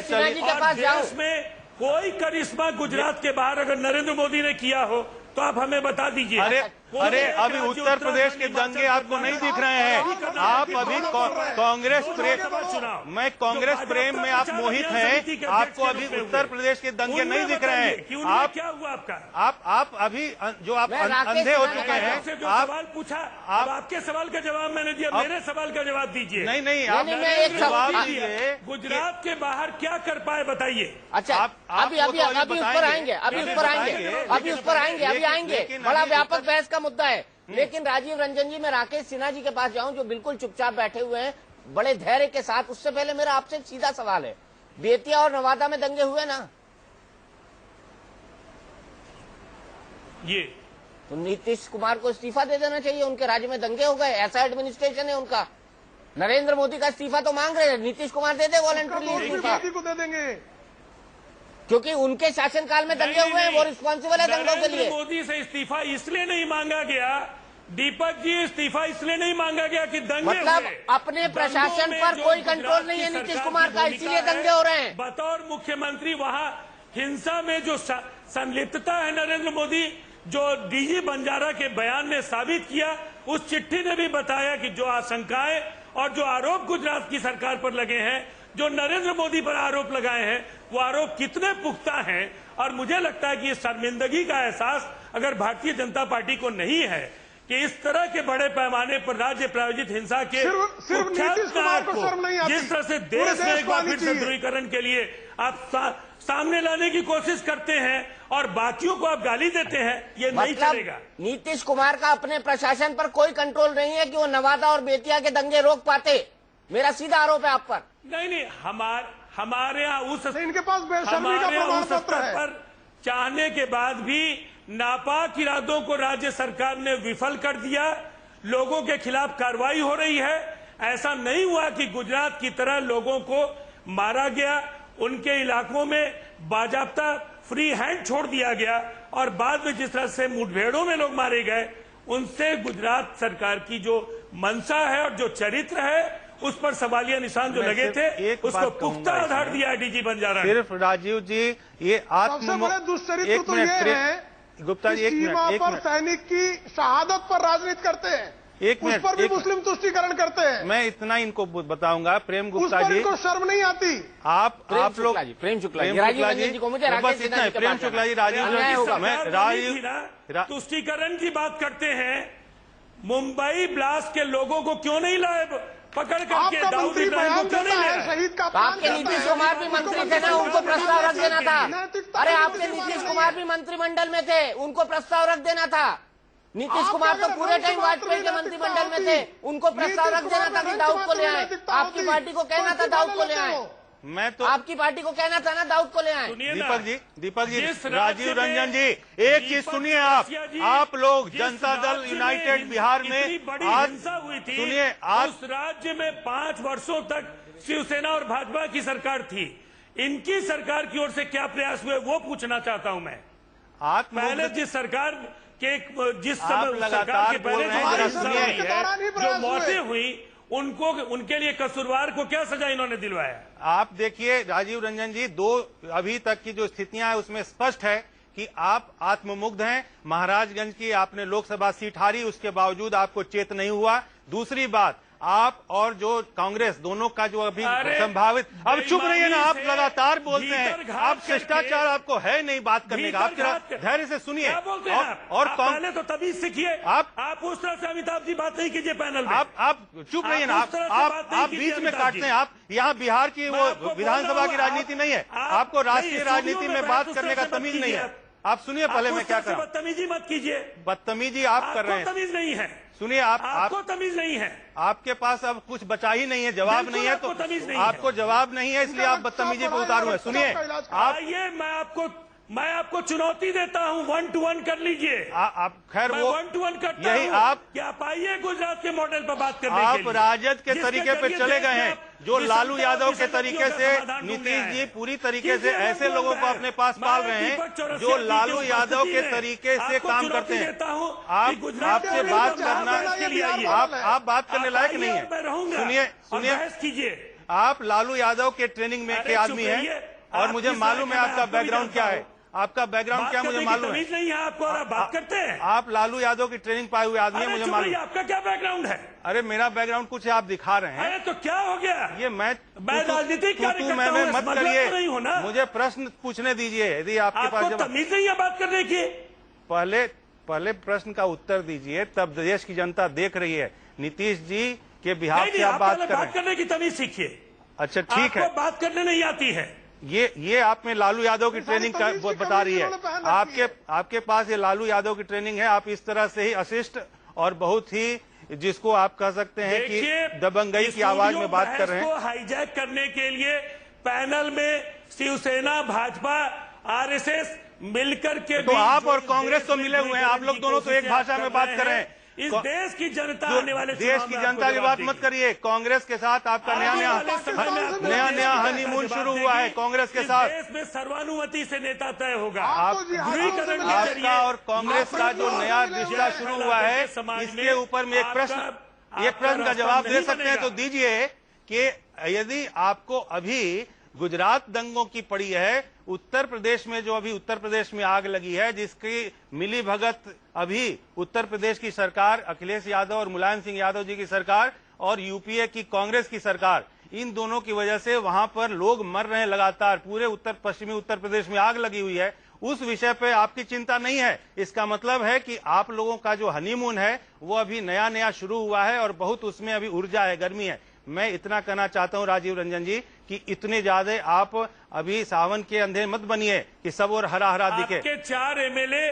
देश में कोई करिश्मा गुजरात के बाहर अगर नरेंद्र मोदी ने किया हो तो आप हमें बता दीजिए। अरे अभी उत्तर प्रदेश के दंगे आपको नहीं दिख रहे हैं। आप अभी कांग्रेस प्रेम, मैं कांग्रेस प्रेम में आप मोहित हैं, आपको अभी उत्तर प्रदेश के दंगे नहीं दिख रहे हैं। आप क्या हुआ आपका? आप अभी जो आप अंधे हो चुके हैं। जो सवाल पूछा, अब आपके सवाल का जवाब मैंने दिया, मेरे सवाल का जवाब दीजिए। नहीं, आप जवाब दीजिए। गुजरात के बाहर क्या कर पाए बताइए। अच्छा, अभी उस पर आएंगे, अभी उस पर आएंगे। बड़ा व्यापक बहस का मुद्दा है। लेकिन राजीव रंजन जी, मैं राकेश सिन्हा जी के पास जाऊं जो बिल्कुल चुपचाप बैठे हुए हैं बड़े धैर्य के साथ। उससे पहले मेरा आपसे सीधा सवाल है, बेतिया और नवादा में दंगे हुए ना, ये तो नीतीश कुमार को इस्तीफा दे देना चाहिए। उनके राज्य में दंगे हो गए, ऐसा एडमिनिस्ट्रेशन है उनका। नरेंद्र मोदी का इस्तीफा तो मांग रहे हैं, नीतीश कुमार दे दे वॉलंटरी इस्तीफा को दे देंगे, क्योंकि उनके शासनकाल में दंगे हुए हैं, वो रिस्पॉन्सिबल है दंगों के लिए। मोदी से इस्तीफा इसलिए नहीं मांगा गया, दीपक जी, इस्तीफा इसलिए नहीं मांगा गया कि दंगे मतलब अपने प्रशासन पर कोई कंट्रोल नहीं है नीतीश कुमार का, इसीलिए दंगे हो रहे हैं। बतौर मुख्यमंत्री वहां हिंसा में जो संलिप्तता है नरेंद्र मोदी, जो डीजी बंजारा के बयान ने साबित किया, उस चिट्ठी ने भी बताया कि जो आशंकाएं और जो आरोप गुजरात की सरकार पर लगे हैं, जो नरेंद्र मोदी पर आरोप लगाए हैं, वो आरोप कितने पुख्ता हैं। और मुझे लगता है कि ये शर्मिंदगी का एहसास अगर भारतीय जनता पार्टी को नहीं है कि इस तरह के बड़े पैमाने पर राज्य प्रायोजित हिंसा के सिर्फ नीतीश कुमार को शर्म नहीं आती। जिस तरह से देश में एक बार फिर से ध्रुवीकरण के लिए आप सामने लाने की कोशिश करते हैं और बाकियों को आप गाली देते हैं, ये नहीं चलेगा। नीतीश कुमार का अपने प्रशासन पर कोई कंट्रोल नहीं है कि वो नवादा और बेतिया के दंगे रोक पाते। मेरा सीधा आरोप है आप पर। नहीं, हमारे यहाँ उस इनके पास बेशर्मी का प्रमाण पत्र है। पर चाहने के बाद भी नापाक इरादों को राज्य सरकार ने विफल कर दिया। लोगों के खिलाफ कार्रवाई हो रही है। ऐसा नहीं हुआ कि गुजरात की तरह लोगों को मारा गया, उनके इलाकों में बाजाब्ता फ्री हैंड छोड़ दिया गया, और बाद में जिस तरह से मुठभेड़ों में लोग मारे गए, उनसे गुजरात सरकार की जो मंशा है और जो चरित्र है उस पर सवालिया निशान जो लगे थे, उसको पुख्ता आधार दिया डीजी बंजारा। सिर्फ राजीव जी, ये सबसे बड़े दुष्चरित्र तो ये है गुप्ता जी, सीमा पर सैनिक की शहादत पर राजनीति करते हैं, उस पर भी मुस्लिम तुष्टीकरण करते हैं। मैं इतना इनको बताऊंगा, प्रेम गुप्ता जी को शर्म नहीं आती। आप लोग प्रेम शुक्ला जी, राजीव जी को मुझे बस इतना है। प्रेम शुक्ला जी, राजीव तुष्टीकरण की बात करते हैं। मुंबई ब्लास्ट के लोगों को क्यों नहीं लाए पकड़ करके? दाऊद इब्राहिम को क्यों नहीं लाए? शहीद का आपके नीतीश कुमार भी मंत्री थे ना, उनको प्रस्ताव रख देना था। अरे आपके नीतीश कुमार भी मंत्रिमंडल में थे, उनको प्रस्ताव रख देना था। नीतीश कुमार तो पूरे टाइम वाजपेयी के मंत्रिमंडल में थे, उनको प्रस्ताव रख देना था कि दाऊद को ले आए। आपकी पार्टी को कहना था दाऊद को ले आए। मैं तो आपकी पार्टी को कहना था ना दाऊद को ले आए। दीपक जी, राजीव रंजन जी, एक चीज सुनिए। आप लोग जनता दल यूनाइटेड बिहार में बड़ी हिंसा हुई थी। सुनिए, उस राज्य में 5 वर्षों तक शिवसेना और भाजपा की सरकार थी। इनकी सरकार की ओर से क्या प्रयास हुए वो पूछना चाहता हूं मैं। पहले जिस सरकार के जिस समय सरकार के पहले जो मौतें हुई उनको, उनके लिए कसूरवार को क्या सजा इन्होंने दिलवाया? आप देखिए राजीव रंजन जी, अभी तक की जो स्थितियां हैं उसमें स्पष्ट है कि आप आत्ममुग्ध हैं। महाराजगंज की आपने लोकसभा सीट हारी, उसके बावजूद आपको चेत नहीं हुआ। दूसरी बात, आप और जो कांग्रेस दोनों का जो अभी संभावित, अब चुप रहिए ना, आप लगातार बोलते हैं, आप शिष्टाचार आपको है नहीं बात करने का, आप जरा धैर्य से सुनिए। और पहले तो तमीज सीखिए। आप उस तरह से अमिताभ जी बात नहीं कीजिए पैनल में। आप चुप रहिए ना, आप बीच में काटते हैं। आप यहाँ बिहार की वो विधानसभा की राजनीति नहीं है, आपको राष्ट्रीय राजनीति में बात करने का तमीज नहीं है। आप सुनिए पहले मैं क्या कर रहा हूँ। बदतमीजी मत कीजिए। बदतमीजी आप कर रहे हैं, तमीज नहीं है। सुनिए, आपको तमीज नहीं है। आपके पास अब कुछ बचा ही नहीं है, जवाब नहीं है, तो आपको जवाब नहीं है, इसलिए आप बदतमीजी पे उतारू है। सुनिए, आइए मैं आपको चुनौती देता हूं, 1 to 1 कर लीजिए। आप खैर वो 1 to 1 करता यही हूं। आप क्या पाइए गुजरात के मॉडल पर बात करने आप के लिए? राजद के तरीके पे चले गए हैं, जो लालू यादव के तरीके से नीतीश जी पूरी तरीके से ऐसे लोगों को अपने पास पाल रहे हैं जो लालू यादव के तरीके से काम करते हैं। आपसे बात करना, आप बात करने लायक नहीं है। सुनिए, कीजिए। आप लालू यादव के ट्रेनिंग में के आदमी हैं और मुझे मालूम है आपका बैकग्राउंड क्या है। आपका बैकग्राउंड क्या मुझे मालूम है। नहीं है आपको, और आप बात करते हैं। आप लालू यादव की ट्रेनिंग पाए हुए आदमी है, मुझे मालूम। आपका क्या बैकग्राउंड है? अरे मेरा बैकग्राउंड कुछ आप दिखा रहे हैं। अरे तो क्या हो गया? ये मैं राजनीतिक कार्यकर्ता मैं मत करिए, होना। मुझे प्रश्न पूछने दीजिए। यदि आपके पास तमीज नहीं है बात करने की, पहले प्रश्न का उत्तर दीजिए, तब देश की जनता देख रही है। नीतीश जी के बिहार से आप बात कर रहे हैं। बात करने की तमीज सीखिए। अच्छा ठीक है, बात करने नहीं आती है। ये आप में लालू यादव की ट्रेनिंग का बता रही है। आपके पास ये लालू यादव की ट्रेनिंग है। आप इस तरह से ही अशिष्ट और बहुत ही, जिसको आप कह सकते हैं कि दबंगई की आवाज में बात कर रहे हैं। हाईजैक करने के लिए पैनल में शिवसेना, भाजपा, आरएसएस मिलकर के, तो आप और कांग्रेस तो मिले हुए हैं, आप लोग दोनों तो एक भाषा में बात कर रहे हैं। इस देश की जनता आने वाले देश की जनता की बात मत करिए। कांग्रेस के साथ आपका नया हनीमून शुरू हुआ है कांग्रेस के साथ। देश में सर्वानुमति से नेता तय होगा। आपका और कांग्रेस का जो नया रिश्ता शुरू हुआ है, इसके ऊपर में एक प्रश्न का जवाब दे सकते हैं तो दीजिए कि यदि आपको अभी गुजरात दंगों की पड़ी है, उत्तर प्रदेश में जो अभी उत्तर प्रदेश में आग लगी है, जिसकी मिली भगत अभी उत्तर प्रदेश की सरकार, अखिलेश यादव और मुलायम सिंह यादव जी की सरकार और यूपीए की कांग्रेस की सरकार, इन दोनों की वजह से वहां पर लोग मर रहे हैं लगातार। पूरे पश्चिमी उत्तर प्रदेश में आग लगी हुई है। उस विषय पे आपकी चिंता नहीं है। इसका मतलब है कि आप लोगों का जो हनीमून है वो अभी नया शुरू हुआ है और बहुत उसमें अभी ऊर्जा है, गर्मी है। मैं इतना कहना चाहता हूं राजीव रंजन जी कि इतने ज्यादा आप अभी सावन के अंधेरे मत बनिए कि सब और हरा हरा दिखे। आपके 4 एमएलए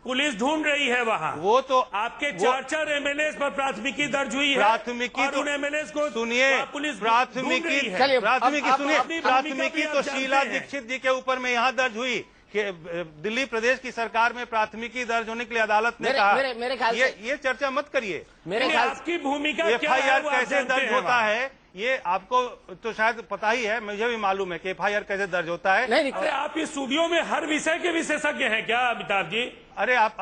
पुलिस ढूंढ रही है वहां, वो तो आपके 4 एमएलए पर प्राथमिकी दर्ज हुई है। प्राथमिकी तो एमएलए को सुनिए, पुलिस प्राथमिकी तो शीला दीक्षित जी के ऊपर में यहाँ दर्ज हुई कि दिल्ली प्रदेश की सरकार में प्राथमिकी दर्ज होने के लिए अदालत ने कहा। मेरे ख्याल से ये चर्चा मत करिए। मेरे ख्याल आपकी भूमिका एफआईआर कैसे दर्ज होता है ये आपको तो शायद पता ही है, मुझे भी मालूम है कि एफआईआर कैसे दर्ज होता है। नहीं, अरे आप इस स्टूडियो में हर विषय के विशेषज्ञ हैं क्या अमिताभ जी? अरे आप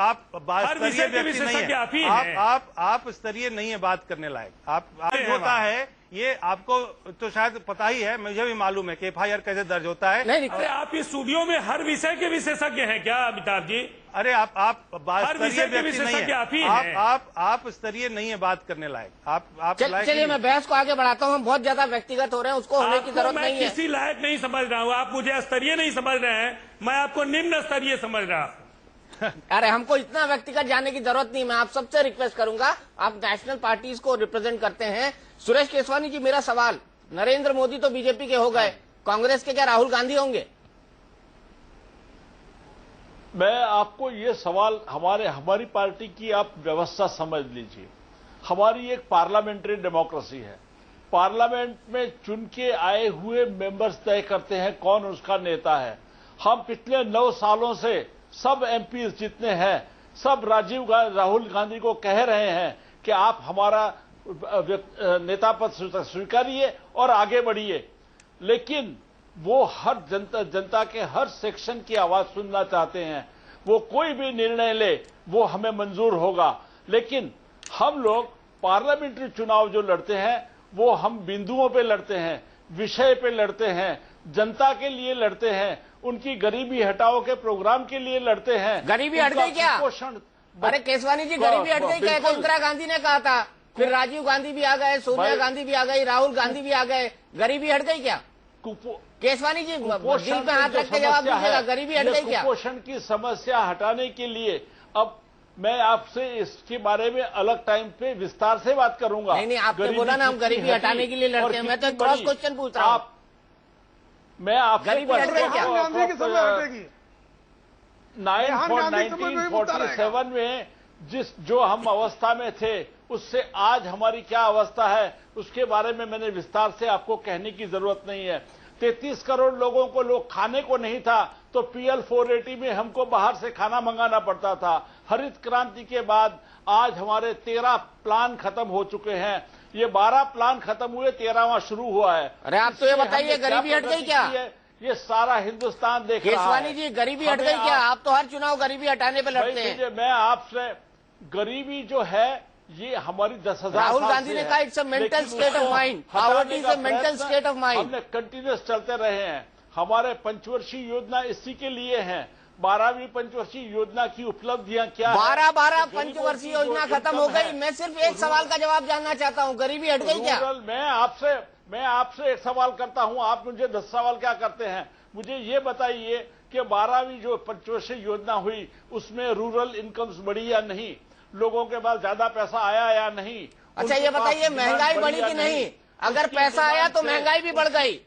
स्तरीय व्यक्ति नहीं है, आप स्तरीय नहीं है बात करने लायक। आप होता है ये आपको तो शायद पता ही है, मुझे भी मालूम है कि एफआईआर कैसे दर्ज होता है। नहीं, अरे आप इस स्टूडियो में हर विषय के विशेषज्ञ हैं क्या अमिताभ जी? अरे आप स्तरीय व्यक्ति नहीं है, आप स्तरीय नहीं है बात करने लायक। आप चलिए मैं बहस को आगे बढ़ाता हूँ। हम बहुत ज्यादा व्यक्तिगत हो रहे हैं, उसको होने की जरूरत नहीं है। किसी लायक नहीं समझ रहा हूँ, आप मुझे स्तरीय नहीं समझ रहे हैं, मैं आपको निम्न स्तरीय समझ रहा हूँ। अरे हमको इतना व्यक्तिगत जाने की जरूरत नहीं। मैं आप सबसे रिक्वेस्ट करूंगा, आप नेशनल पार्टीज को रिप्रेजेंट करते हैं। सुरेश केसवानी जी, मेरा सवाल, नरेंद्र मोदी तो बीजेपी के हो गए, कांग्रेस के क्या राहुल गांधी होंगे? मैं आपको ये सवाल, हमारी पार्टी की आप व्यवस्था समझ लीजिए। हमारी एक पार्लियामेंट्री डेमोक्रेसी है। पार्लियामेंट में चुन के आए हुए मेंबर्स तय करते हैं कौन उसका नेता है। हम पिछले 9 सालों से सब एमपी जितने हैं सब राहुल गांधी को कह रहे हैं कि आप हमारा नेता पद स्वीकारिए और आगे बढ़िए, लेकिन वो हर जनता के हर सेक्शन की आवाज सुनना चाहते हैं। वो कोई भी निर्णय ले वो हमें मंजूर होगा, लेकिन हम लोग पार्लियामेंट्री चुनाव जो लड़ते हैं वो हम बिंदुओं पे लड़ते हैं, विषय पे लड़ते हैं, जनता के लिए लड़ते हैं, उनकी गरीबी हटाओ के प्रोग्राम के लिए लड़ते हैं। गरीबी हट गई क्या? अरे केसवानी जी, गरीबी हट गई क्या? तो इंदिरा गांधी ने कहा था, फिर राजीव गांधी भी आ गए, सोनिया गांधी भी आ गई, राहुल गांधी भी आ गए। गरीबी हट गई क्या? केसवानी जी, दिल पे हाथ रख के जवाब दीजिएगा, गरीबी हट गई क्या? कुपोषण की समस्या हटाने के लिए अब मैं आपसे इसके बारे में अलग टाइम पे विस्तार से बात करूंगा। नहीं, आपने बोला ना हम गरीबी हटाने के लिए लड़ते हैं। मैं तो क्रॉस क्वेश्चन पूछ रहा हूँ। मैं आपसे गरीबी हट गई क्या? गांधी के समय हटेगी। 1947 में जो हम अवस्था में थे उससे आज हमारी क्या अवस्था है, उसके बारे में मैंने विस्तार से आपको कहने की जरूरत नहीं है। 33 करोड़ लोगों को खाने को नहीं था तो PL 480 में हमको बाहर से खाना मंगाना पड़ता था। हरित क्रांति के बाद आज हमारे 13 प्लान खत्म हो चुके हैं। ये 12 प्लान खत्म हुए, 13वां शुरू हुआ है। अरे आप तो ये बताइए, गरीबी हट गई क्या? ये सारा हिंदुस्तान देख रहा है। केसवानी जी, गरीबी हट गई क्या? आप तो हर चुनाव गरीबी हटाने पे लड़ते हैं। मैं आपसे, गरीबी जो है ये हमारी 10,000 राहुल गांधी ने कहा it's a mental state of mind, poverty is a mental state of mind. हमने कंटिन्यूस चलते रहे हैं। हमारे पंचवर्षीय योजना इसी के लिए है। 12वीं पंचवर्षीय योजना की उपलब्धियां क्या? 12 पंचवर्षीय योजना खत्म हो गई। मैं सिर्फ एक सवाल का जवाब जानना चाहता हूँ, गरीबी हट गई क्या? मैं आपसे एक सवाल करता हूं, आप मुझे 10 सवाल क्या करते हैं? मुझे ये बताइए कि 12वीं जो पंचवर्षीय योजना हुई उसमें रूरल इनकम्स बढ़ी या नहीं, लोगों के पास ज्यादा पैसा आया या नहीं? अच्छा ये बताइए, महंगाई बढ़ी कि नहीं? अगर पैसा आया तो महंगाई भी बढ़ गई।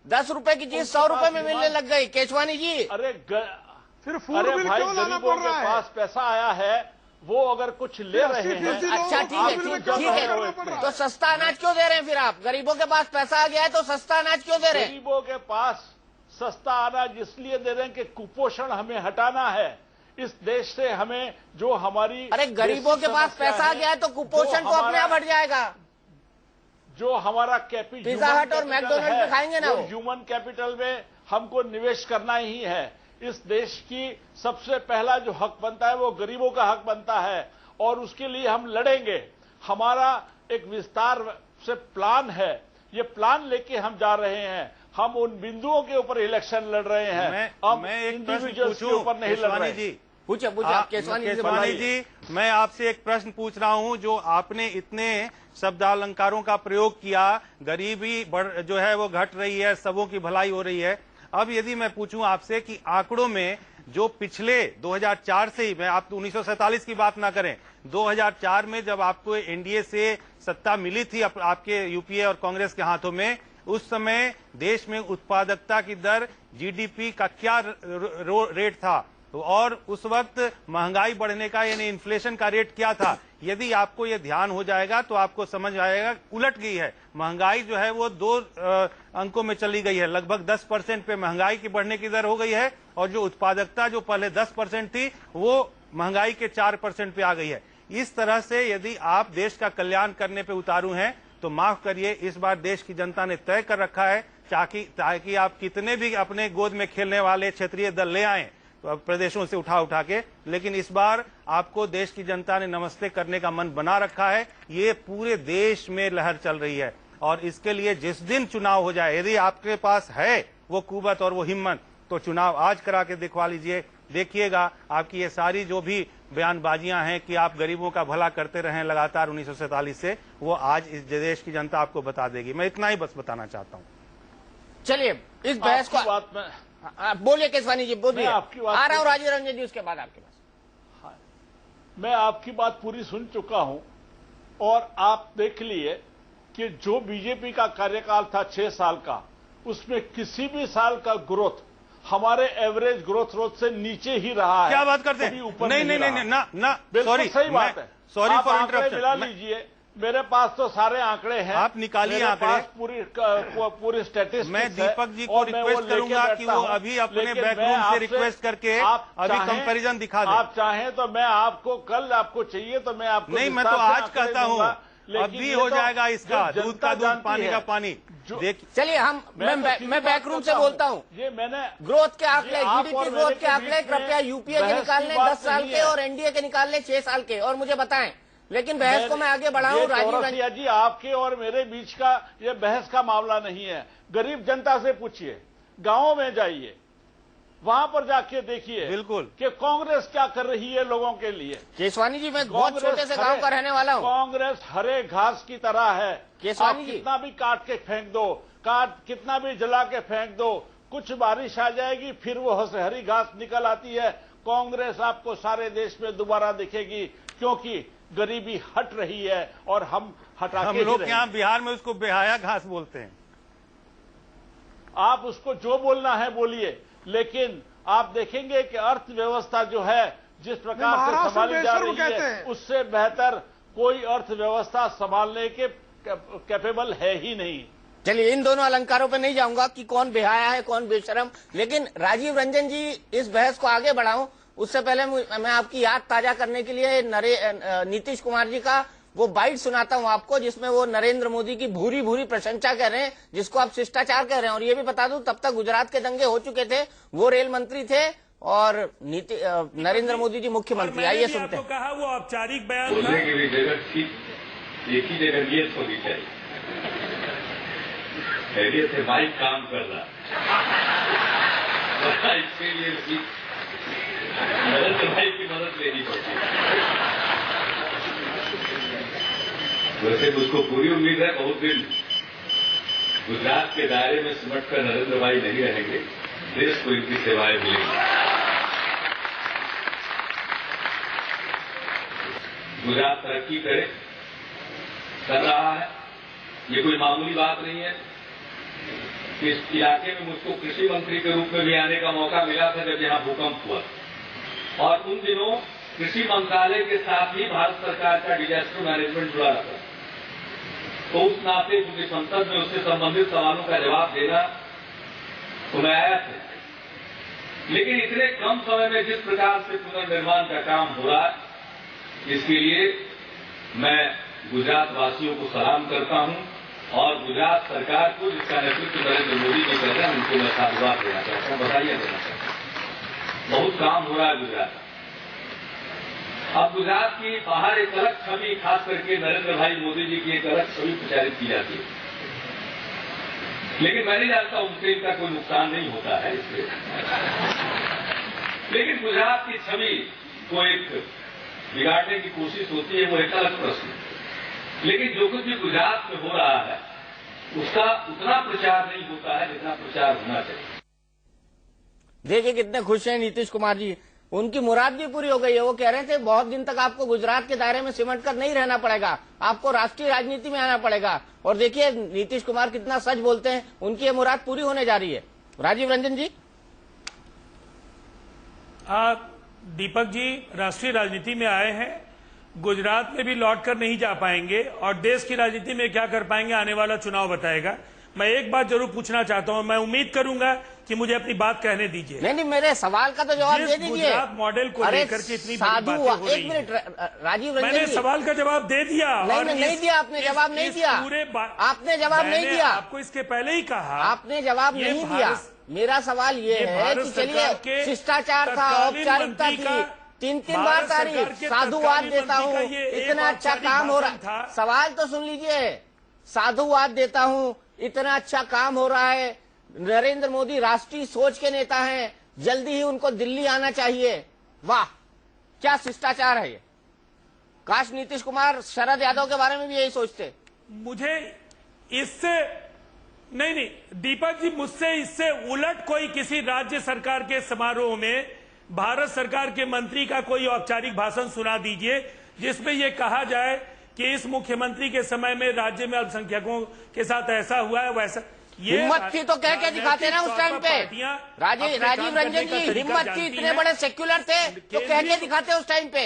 10 रुपए की चीज 100 रुपए में मिलने लग गई। केशवानी जी, अरे फिर फूड बिल क्यों लाना पड़ रहा है? पास पैसा आया है, वो अगर कुछ ले रहे हैं। अच्छा ठीक है, तो सस्ता अनाज क्यों दे रहे हैं फिर आप? गरीबों के पास पैसा आ गया है तो सस्ता अनाज क्यों दे रहे हैं? गरीबों के पास सस्ता अनाज इसलिए दे रहे हैं कि कुपोषण हमें हटाना है इस देश से। हमें जो हमारी, अरे गरीबों के पास पैसा आ गया है तो कुपोषण तो अपने आप हट जाएगा। जो हमारा कैपिटल, पिज्जा हट और मैकडोनल्ड पे खाएंगे ना वो। ह्यूमन कैपिटल में हमको निवेश करना ही है। इस देश की सबसे पहला जो हक बनता है वो गरीबों का हक बनता है और उसके लिए हम लड़ेंगे। हमारा एक विस्तार से प्लान है, ये प्लान लेके हम जा रहे हैं। हम उन बिंदुओं के ऊपर इलेक्शन लड़ रहे हैं। मैं एक प्रश्न पूछूं, नहीं लड़ रहे जी? पूछे केशवानी जी, मैं आपसे एक प्रश्न पूछ रहा हूं। जो आपने इतने शब्दालंकारों का प्रयोग किया, गरीबी जो है वो घट रही है, सबों की भलाई हो रही है। अब यदि मैं पूछूं आपसे कि आंकड़ों में जो पिछले 2004 से ही, मैं आप 1947 की बात ना करें, 2004 में जब आपको एनडीए से सत्ता मिली थी आपके यूपीए और कांग्रेस के हाथों में, उस समय देश में उत्पादकता की दर, जीडीपी का क्या रेट था और उस वक्त महंगाई बढ़ने का यानी इन्फ्लेशन का रेट क्या था? यदि आपको यह ध्यान हो जाएगा तो आपको समझ आएगा उलट गई है। महंगाई जो है वो 2 अंकों में चली गई है। लगभग 10% पे महंगाई की बढ़ने की दर हो गई है और जो उत्पादकता जो पहले 10% थी वो महंगाई के 4% पे आ गई है। इस तरह से यदि आप देश का कल्याण करने पे उतारू हैं तो माफ करिए, इस बार देश की जनता ने तय कर रखा है ताकि आप कितने भी अपने गोद में खेलने वाले क्षेत्रीय दल ले आए प्रदेशों से उठा के, लेकिन इस बार आपको देश की जनता ने नमस्ते करने का मन बना रखा है। ये पूरे देश में लहर चल रही है और इसके लिए जिस दिन चुनाव हो जाए, यदि आपके पास है वो कुवत और वो हिम्मत, तो चुनाव आज करा के दिखवा लीजिए। देखिएगा आपकी ये सारी जो भी बयानबाजियां हैं कि आप गरीबों का भला करते रहे लगातार 1947 से, वो आज इस देश की जनता आपको बता देगी। मैं इतना ही बस बताना चाहता हूं। चलिए इस बहस को बात में बोलिए केशवानी जी, बोलिए। आ रहा हूं राजीव रंजन जी, उसके बाद आपके पास। मैं आपकी बात पूरी सुन चुका हूं और आप देख लिए कि जो बीजेपी का कार्यकाल था 6 साल का, उसमें किसी भी साल का ग्रोथ हमारे एवरेज ग्रोथ रेट से नीचे ही रहा है। क्या बात करते हैं? नहीं, सॉरी, सही बात है। Sorry for interruption. मिला लीजिए, मेरे पास तो सारे आंकड़े हैं, आप निकालिए आंकड़े, पूरी स्टैटिस्टिक्स। मैं दीपक जी को रिक्वेस्ट करूंगा कि वो अभी अपने बैकरूम से रिक्वेस्ट करके अभी कंपैरिजन दिखा दें। आप चाहें तो मैं आपको, कल आपको चाहिए तो मैं आपको, नहीं, मैं तो आज कहता हूँ, अभी हो जाएगा इसका, दूध का दूध पानी का पानी। चलिए मैं बैकरूम से बोलता हूँ। ये मैंने ग्रोथ के आंकड़े, जीडीपी ग्रोथ के आंकड़े कृपया यूपीए के निकाल लें 10 साल के और एनडीए के निकाल लें 6 साल के, और मुझे बताएं लेकिन बहस को मैं आगे बढ़ाऊं। चौरसिया जी, आपके और मेरे बीच का ये बहस का मामला नहीं है। गरीब जनता से पूछिए, गांवों में जाइए, वहां पर जाके देखिए बिल्कुल कि कांग्रेस क्या कर रही है लोगों के लिए। केसवानी जी, मैं बहुत छोटे से गांव का रहने वाला हूं। कांग्रेस हरे घास की तरह है। केसवानी आप जी, कितना भी काट के फेंक दो, कितना भी जला के फेंक दो, कुछ बारिश आ जाएगी, फिर वो हरी घास निकल आती है। कांग्रेस आपको सारे देश में दोबारा दिखेगी, क्योंकि गरीबी हट रही है और हम हम लोग यहाँ बिहार में उसको बेहाया घास बोलते हैं। आप उसको जो बोलना है बोलिए, लेकिन आप देखेंगे कि अर्थव्यवस्था जो है जिस प्रकार से संभाली जा रही है, उससे बेहतर कोई अर्थव्यवस्था संभालने के कैपेबल है ही नहीं। चलिए, इन दोनों अलंकारों पे नहीं जाऊंगा कि कौन बेहाया है कौन बेशरम, लेकिन राजीव रंजन जी, इस बहस को आगे बढ़ाऊं उससे पहले मैं आपकी याद ताजा करने के लिए नीतीश कुमार जी का वो बाइट सुनाता हूं आपको, जिसमें वो नरेंद्र मोदी की भूरी भूरी प्रशंसा कर रहे हैं, जिसको आप शिष्टाचार कह रहे हैं। और ये भी बता दूं, तब तक गुजरात के दंगे हो चुके थे, वो रेल मंत्री थे और नरेंद्र मोदी जी मुख्यमंत्री। आइए सुनते हैं। कहा वो औपचारिक बयान बोलने की भी जगह ठीक एक ही जगह नियत होनी चाहिए। खैरियत से माइक काम कर रहा, इसके लिए नरेंद्र भाई की मदद लेनी पड़ती है। वैसे मुझको पूरी उम्मीद है बहुत दिन गुजरात के दायरे में सिमट कर नरेंद्र भाई नहीं रहेंगे, देश को इनकी सेवाएं मिलेंगी। गुजरात तरक्की कर रहा है, ये कोई मामूली बात नहीं है। इस इलाके में मुझको कृषि मंत्री के रूप में भी आने का मौका मिला था जब यहां भूकंप हुआ, और उन दिनों कृषि मंत्रालय के साथ ही भारत सरकार का डिजास्टर मैनेजमेंट जुड़ा रहा। तो उस नाते मुझे संसद में उससे संबंधित सवालों का जवाब देना तो मैं आया था, लेकिन इतने कम समय में जिस प्रकार से पुनर्निर्माण का काम हो रहा है, इसके लिए मैं गुजरात वासियों को सलाम करता हूं और गुजरात सरकार को, जिसका नेतृत्व नरेंद्र मोदी जी कर रहे हैं, उनको मैं साधुवाद देना चाहता हूं, बधाइयां देना चाहता हूं। बहुत काम हो रहा है गुजरात। अब गुजरात की बाहर एक अलग छवि, खास करके नरेंद्र भाई मोदी जी की एक अलग छवि प्रचारित की जाती है, लेकिन मैं नहीं जानता उनसे इनका कोई नुकसान नहीं होता है इससे। लेकिन गुजरात की छवि को एक बिगाड़ने की कोशिश होती है, वो एक अलग प्रश्न है। लेकिन जो कुछ भी गुजरात में हो रहा है उसका उतना प्रचार नहीं होता है जितना प्रचार होना चाहिए। देखिए कितने खुश हैं नीतीश कुमार जी, उनकी मुराद भी पूरी हो गई है। वो कह रहे थे बहुत दिन तक आपको गुजरात के दायरे में सिमट कर नहीं रहना पड़ेगा, आपको राष्ट्रीय राजनीति में आना पड़ेगा। और देखिए नीतीश कुमार कितना सच बोलते हैं, उनकी ये मुराद पूरी होने जा रही है। राजीव रंजन जी। आप दीपक जी राष्ट्रीय राजनीति में आए हैं, गुजरात में भी लौट कर नहीं जा पाएंगे और देश की राजनीति में क्या कर पाएंगे आने वाला चुनाव बताएगा। मैं एक बात जरूर पूछना चाहता हूं, मैं उम्मीद करूंगा कि मुझे अपनी बात कहने दीजिए। नहीं, मेरे सवाल का तो जवाब दे दीजिए। गुजरात मॉडल को लेकर के इतनी बड़ी बातें हो रही हैं। एक मिनट राजीव रंजन जी, मैंने सवाल का जवाब दे दिया। नहीं दिया आपने, जवाब नहीं दिया आपने, जवाब नहीं दिया आपको। इसके पहले ही कहा आपने, जवाब नहीं दिया। मेरा सवाल ये है कि चलिए शिष्टाचार था, औपचारिकता थी, 3 बार तारीफ, साधुवाद देता हूँ, इतना अच्छा काम हो रहा। सवाल तो सुन लीजिए, साधुवाद देता हूँ, इतना अच्छा काम हो रहा है, नरेंद्र मोदी राष्ट्रीय सोच के नेता हैं, जल्दी ही उनको दिल्ली आना चाहिए। वाह, क्या शिष्टाचार है ये। काश नीतीश कुमार शरद यादव के बारे में भी यही सोचते। मुझे इससे नहीं दीपक जी, मुझसे इससे उलट कोई किसी राज्य सरकार के समारोह में भारत सरकार के मंत्री का कोई औपचारिक भाषण सुना दीजिए जिसमें यह कहा जाए कि इस मुख्यमंत्री के समय में राज्य में अल्पसंख्यकों के साथ ऐसा हुआ है वैसा। ये हिम्मत थी तो कह के दिखाते ना उस टाइम पे। राजीव रंजन जी, हिम्मत थी, इतने बड़े सेक्युलर थे तो कह के दिखाते उस टाइम पे।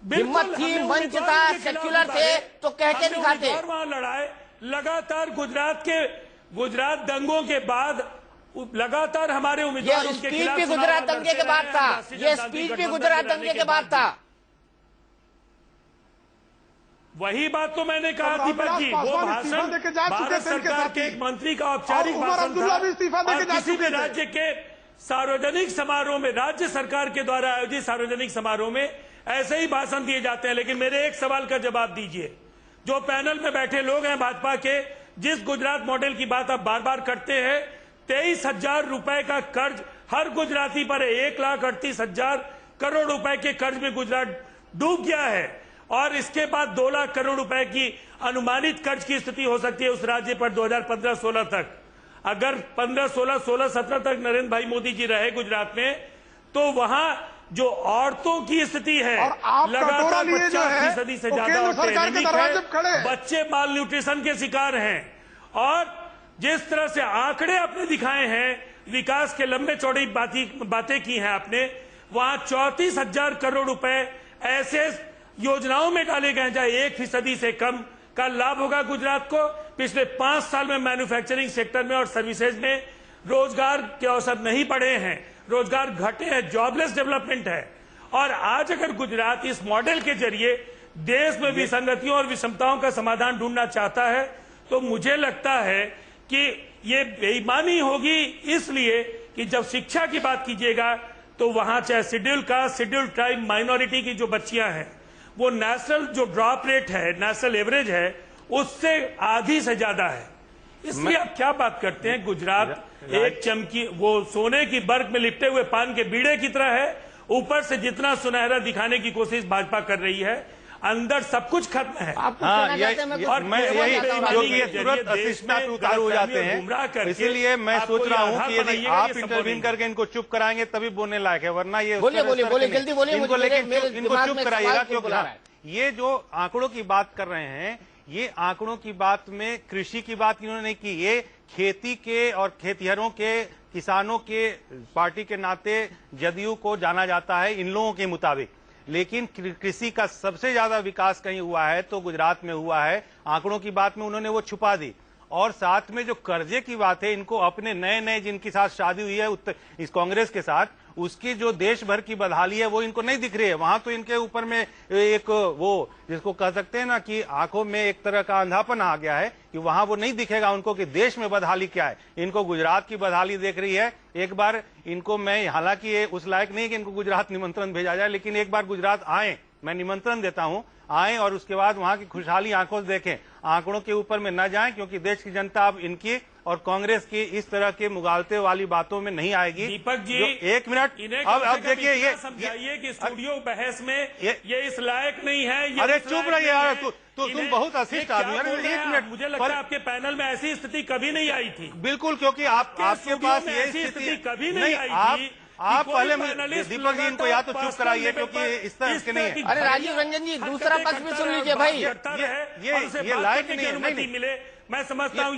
हिम्मत थी, मंच था, सेक्युलर थे तो कह के दिखाते। वहां लड़ाए लगातार गुजरात दंगों के बाद लगातार हमारे उम्मीदवार ये स्पीच भी गुजरात दंगे के बाद था, ये स्पीच भी गुजरात दंगे के बाद था। वही बात तो मैंने कहा दीपक जी, वो भाषण भारत सरकार के एक मंत्री का औपचारिक भाषण था और किसी भी राज्य के सार्वजनिक समारोह में, राज्य सरकार के द्वारा आयोजित सार्वजनिक समारोह में ऐसे ही भाषण दिए जाते हैं। लेकिन मेरे एक सवाल का जवाब दीजिए, जो पैनल में बैठे लोग हैं भाजपा के, जिस गुजरात मॉडल की बात आप बार बार करते हैं, 23,000 रुपए का कर्ज हर गुजराती पर है। 1,38,000 करोड़ रुपए के कर्ज में गुजरात डूब गया है और इसके बाद 2 लाख करोड़ रुपए की अनुमानित कर्ज की स्थिति हो सकती है उस राज्य पर 2015-16 तक। अगर 15-16, 16-17 तक नरेंद्र भाई मोदी जी रहे गुजरात में, तो वहां जो औरतों की स्थिति है लगातार 50% से ज्यादा बच्चे माल न्यूट्रिशन के शिकार हैं। और जिस तरह से आंकड़े आपने दिखाए हैं, विकास के लंबे चौड़ी बातें की हैं आपने, वहां 34,000 करोड़ रुपए ऐसे योजनाओं में डाले गए जहां 1% से कम का लाभ होगा गुजरात को। पिछले 5 साल में मैन्युफैक्चरिंग सेक्टर में और सर्विसेज में रोजगार के अवसर नहीं बढ़े हैं, रोजगार घटे हैं, जॉबलेस डेवलपमेंट है। और आज अगर गुजरात इस मॉडल के जरिए देश में विसंगतियों और विषमताओं का समाधान ढूंढना चाहता है, तो मुझे लगता है कि ये बेईमानी होगी, इसलिए कि जब शिक्षा की बात कीजिएगा तो वहां चाहे schedule caste, schedule tribe, minority की जो बच्चियां हैं, वो नेशनल जो ड्रॉप रेट है, नेशनल एवरेज है, उससे आधी से ज्यादा है। इसलिए आप क्या बात करते हैं, गुजरात एक चमकी वो सोने की बर्फ में लिपटे हुए पान के बीड़े की तरह है। ऊपर से जितना सुनहरा दिखाने की कोशिश भाजपा कर रही है, अंदर सब कुछ खत्म है। और मैं यही, क्योंकि ये तुरंत अशिष्टता पे उतार हो जाते हैं, इसीलिए मैं सोच रहा हूँ कि यदि आप इंटरवीन करके इनको चुप कराएंगे तभी बोलने लायक है, वरना ये बोलिए जल्दी बोलिए, इनको चुप कराइएगा। क्योंकि ये जो आंकड़ों की बात कर रहे हैं, ये आंकड़ों की बात में कृषि की बात इन्होंने नहीं की, ये खेती के और खेतिहरों के, किसानों के पार्टी के नाते जदयू को जाना जाता है इन लोगों के मुताबिक। लेकिन कृषि का सबसे ज्यादा विकास कहीं हुआ है तो गुजरात में हुआ है। आंकड़ों की बात में उन्होंने वो छुपा दी। और साथ में जो कर्जे की बात है, इनको अपने नए जिनके साथ शादी हुई है इस कांग्रेस के साथ, उसकी जो देश भर की बदहाली है वो इनको नहीं दिख रही है। वहां तो इनके ऊपर में एक वो जिसको कह सकते हैं ना कि आंखों में एक तरह का अंधापन आ गया है कि वहां वो नहीं दिखेगा उनको कि देश में बदहाली क्या है। इनको गुजरात की बदहाली देख रही है। एक बार इनको मैं, हालांकि ये उस लायक नहीं कि इनको गुजरात निमंत्रण भेजा जाए, लेकिन एक बार गुजरात आए, मैं निमंत्रण देता हूं, आए और उसके बाद वहां की खुशहाली आंखों से देखें, आंकड़ों के ऊपर में न जाएं, क्योंकि देश की जनता अब इनकी और कांग्रेस की इस तरह के मुगालते वाली बातों में नहीं आएगी। दीपक जी, एक मिनट, अब देखिए, ये समझाइए कि स्टूडियो बहस में ये इस लायक नहीं है। अरे चुप रहिए यार, तुम बहुत अशिष्ट आदमी। एक मिनट, मुझे लगता है आपके पैनल में ऐसी स्थिति कभी नहीं आई थी। बिल्कुल, क्योंकि आपके पास ये स्थिति कभी नहीं आई थी। आप पहले दीपक जी इनको या तो चुप कराइए, क्योंकि इस तरह के नहीं है। अरे राजीव रंजन जी, दूसरा पक्ष भी सुन लीजिए भाई। ये लायक नहीं अनुमति मिले, मैं समझता हूँ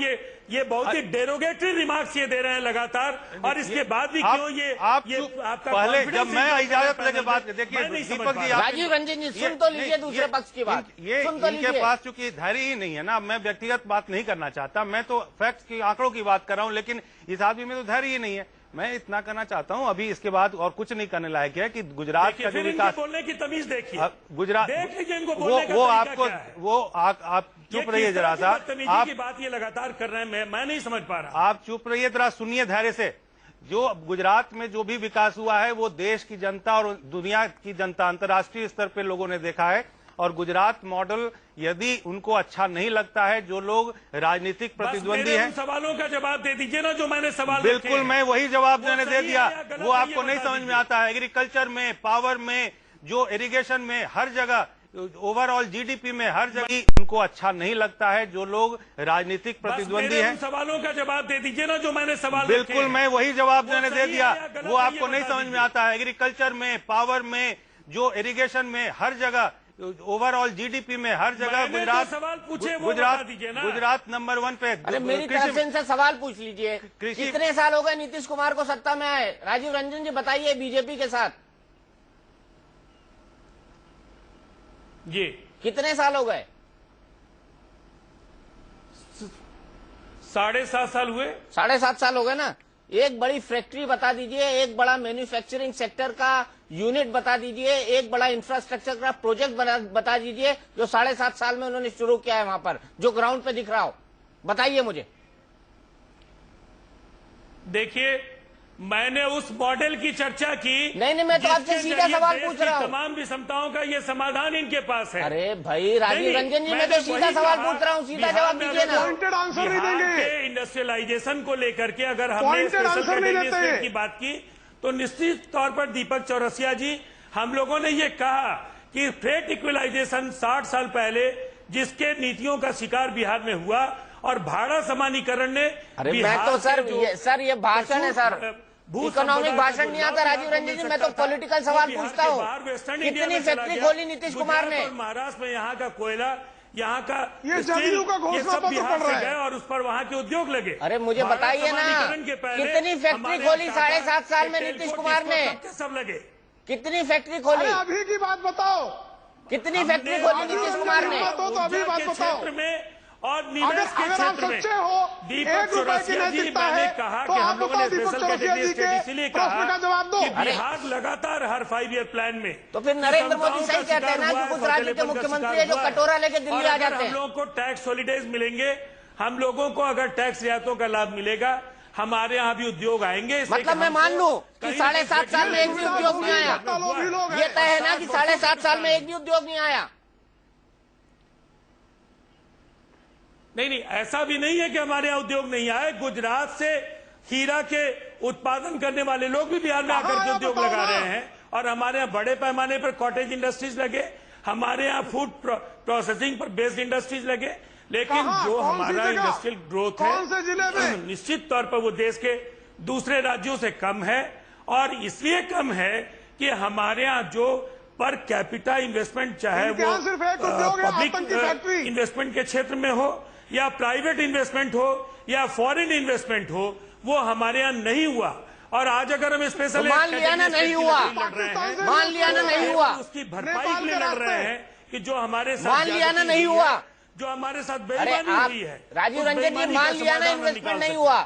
ये बहुत ही डेरोगेटरी रिमार्क्स ये दे रहे हैं लगातार। और इसके बाद भी क्यों ये आपका पहले जब मैं इजाजत लेके बात, देखिए दीपक जी, राजीव रंजन जी सुन तो लीजिए दूसरे पक्ष की बात। ये इनके पास चूंकि धैर्य ही नहीं है ना, मैं व्यक्तिगत बात नहीं करना चाहता, मैं तो फैक्ट्स की, आंकड़ों की बात कर रहा हूँ, लेकिन इस आदमी में तो धैर्य ही नहीं है। मैं इतना करना चाहता हूं, अभी इसके बाद और कुछ नहीं करने लायक है कि गुजरात का जो विकास, बोलने की तमीज देखिए, गुजरात देख लीजिए इनको बोलने का वो आपको वो आप चुप रहिए जरा सा, आप की बात ये लगातार कर रहे हैं, मैं नहीं समझ पा रहा। आप चुप रहिए, जरा सुनिए धैर्य से। जो गुजरात में जो भी विकास हुआ है वो देश की जनता और दुनिया की जनता, अंतर्राष्ट्रीय स्तर पे लोगों ने देखा है। और गुजरात मॉडल यदि उनको अच्छा नहीं लगता है, जो लोग राजनीतिक प्रतिद्वंदी हैं, सवालों का जवाब दे दीजिए ना जो मैंने सवाल। बिल्कुल, मैं वही जवाब मैंने दे दिया। वो आपको नहीं समझ में आता है। एग्रीकल्चर में, पावर में, जो इरिगेशन में, हर जगह, ओवरऑल जीडीपी में, हर जगह उनको अच्छा नहीं लगता है, जो लोग राजनीतिक प्रतिद्वंदी हैं। सवालों का जवाब दे दीजिए ना जो मैंने सवाल। बिल्कुल, मैं वही जवाब मैंने दे दिया। वो आपको नहीं समझ में आता है। एग्रीकल्चर में, पावर में, जो इरिगेशन में, हर जगह, ओवरऑल जीडीपी में, हर जगह गुजरात सवाल पूछे, गुजरात नंबर 1 पे। अरे मेरी तरफ से इनसे सवाल पूछ लीजिए, कितने साल हो गए नीतीश कुमार को सत्ता में आए? राजीव रंजन जी बताइए, बीजेपी के साथ जी कितने साल हो गए? 7.5 साल हुए। 7.5 साल हो गए ना। एक बड़ी फैक्ट्री बता दीजिए, एक बड़ा मैन्युफैक्चरिंग सेक्टर का यूनिट बता दीजिए, एक बड़ा इंफ्रास्ट्रक्चर का प्रोजेक्ट बता दीजिए जो 7.5 साल में उन्होंने शुरू किया है वहां पर, जो ग्राउंड पे दिख रहा हो, बताइए मुझे। देखिए, मैंने उस मॉडल की चर्चा की। नहीं, मैं तो आपसे सीधा सवाल पूछ रहा हूँ। तमाम विषमताओं का ये समाधान इनके पास है। अरे भाई राजीव रंजन जी, मैं तो सीधा सवाल पूछ रहा हूँ, सीधा जवाब दीजिए ना। पॉइंटेड आंसर नहीं देंगे। इंडस्ट्रियलाइजेशन को लेकर के अगर हमने स्पेशल कैटेगरी स्टेट की बात की तो निश्चित तौर पर दीपक चौरसिया जी, हम लोगों ने ये कहा कि फ्रेट इक्वलाइजेशन 60 साल पहले जिसके नीतियों का शिकार बिहार में हुआ और भाड़ा समानीकरण ने, अरे मैं तो सर ये भाषण है सर, इकोनॉमिक भाषण नहीं आता राजीव रंजन जी। मैं तो पॉलिटिकल सवाल पूछता हूँ। कितनी फैक्ट्री खोली नीतीश कुमार ने? महाराष्ट्र में यहाँ का कोयला, यहाँ का ये जदयू का घोषणा पत्र पड़ रहा है और उस पर वहाँ के उद्योग लगे। अरे मुझे बताइए ना, कितनी फैक्ट्री खोली 7.5 साल में नीतीश कुमार ने? सब लगे। कितनी फैक्ट्री खोली? अभी की बात बताओ, कितनी फैक्ट्री खोली नीतीश कुमार ने? तो अभी बात बताओ। और निवेश के क्षेत्र में दीपक चौरसिया जी, मैंने कहा कि हम लोगों ने स्पेशल कैटेगरी स्टेट इसीलिए कहा कि बिहार लगातार हर 5 ईयर प्लान में। तो फिर नरेंद्र मोदी सही कहते हैं ना कि कुछ राज्य के मुख्यमंत्री है जो कटोरा लेके दिल्ली आ जाते हैं। हम लोगों को टैक्स हॉलीडेज मिलेंगे, हम लोगों को अगर टैक्स रियायतों का लाभ मिलेगा, हमारे यहाँ भी उद्योग आएंगे। मतलब मैं मान लूं कि 7.5 साल में एक भी उद्योग नहीं आया? ये तय है ना कि 7.5 साल में एक भी उद्योग नहीं आया? नहीं, ऐसा भी नहीं है कि हमारे यहाँ उद्योग नहीं आए। गुजरात से हीरा के उत्पादन करने वाले लोग भी बिहार में आकर के उद्योग लगा रहे हैं और हमारे यहाँ बड़े पैमाने पर कॉटेज इंडस्ट्रीज लगे, हमारे यहाँ फूड प्रोसेसिंग पर बेस्ड इंडस्ट्रीज लगे। लेकिन जो हमारा इंडस्ट्रियल ग्रोथ है निश्चित तौर पर वो देश के दूसरे राज्यों से कम है और इसलिए कम है कि हमारे यहाँ जो पर कैपिटा इन्वेस्टमेंट, चाहे वो पब्लिक इन्वेस्टमेंट के क्षेत्र में हो या प्राइवेट इन्वेस्टमेंट हो या फॉरेन इन्वेस्टमेंट हो, वो हमारे यहाँ नहीं हुआ। और आज अगर हम स्पेशल मान लिया ना नहीं हुआ, मान लिया ना नहीं हुआ, उसकी भरपाई के लिए लड़ रहे हैं कि जो हमारे साथ, मान लिया ना नहीं हुआ, जो हमारे साथ बेईमानी हुई है। राजीव रंजन जी, मान लिया ना इन्वेस्टमेंट नहीं हुआ।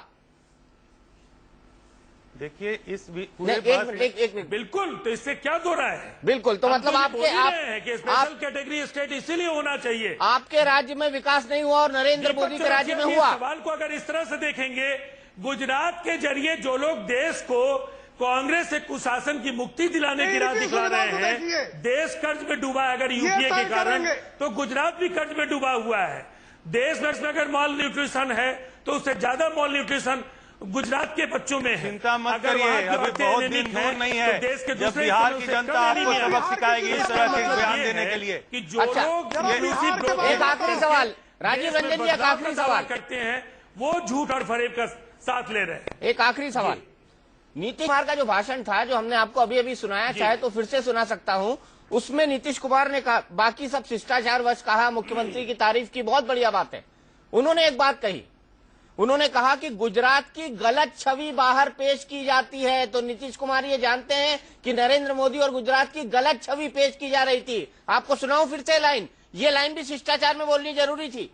देखिए इस एक बिल्कुल, तो इससे क्या दो रहा है? बिल्कुल, तो मतलब आपके स्पेशल कैटेगरी स्टेट इसीलिए होना चाहिए। आपके राज्य में विकास नहीं हुआ और नरेंद्र मोदी के राज्य में हुआ। सवाल को अगर इस तरह से देखेंगे, गुजरात के जरिए जो लोग देश को कांग्रेस से कुशासन की मुक्ति दिलाने की राह दिखला रहे हैं, देश कर्ज में डूबा है अगर यूपीए के कारण, तो गुजरात भी कर्ज में डूबा हुआ है। देश में अगर मॉल न्यूट्रिशन है तो उससे ज्यादा मॉल न्यूट्रिशन गुजरात के बच्चों में है। चिंता मत करिए, अभी बहुत दिन दूर नहीं है जब बिहार की जनता आपको सबक सिखाएगी इस तरह से बयान देने के लिए कि जो लोग एक आखिरी सवाल राजीव रंजन जी, एक आखिरी सवाल करते हैं वो झूठ और फरेब का साथ ले रहे हैं। एक आखिरी सवाल, नीतीश कुमार का जो भाषण था, जो हमने आपको अभी अभी सुनाया, चाहे तो फिर से सुना सकता हूं, उसमें नीतीश कुमार ने कहा, बाकी सब शिष्टाचार वश कहा, मुख्यमंत्री की तारीफ की, बहुत बढ़िया बात है। उन्होंने एक बात कही, उन्होंने कहा कि गुजरात की गलत छवि बाहर पेश की जाती है। तो नीतीश कुमार ये जानते हैं कि नरेंद्र मोदी और गुजरात की गलत छवि पेश की जा रही थी। आपको सुनाऊं फिर से लाइन, ये लाइन भी शिष्टाचार में बोलनी जरूरी थी।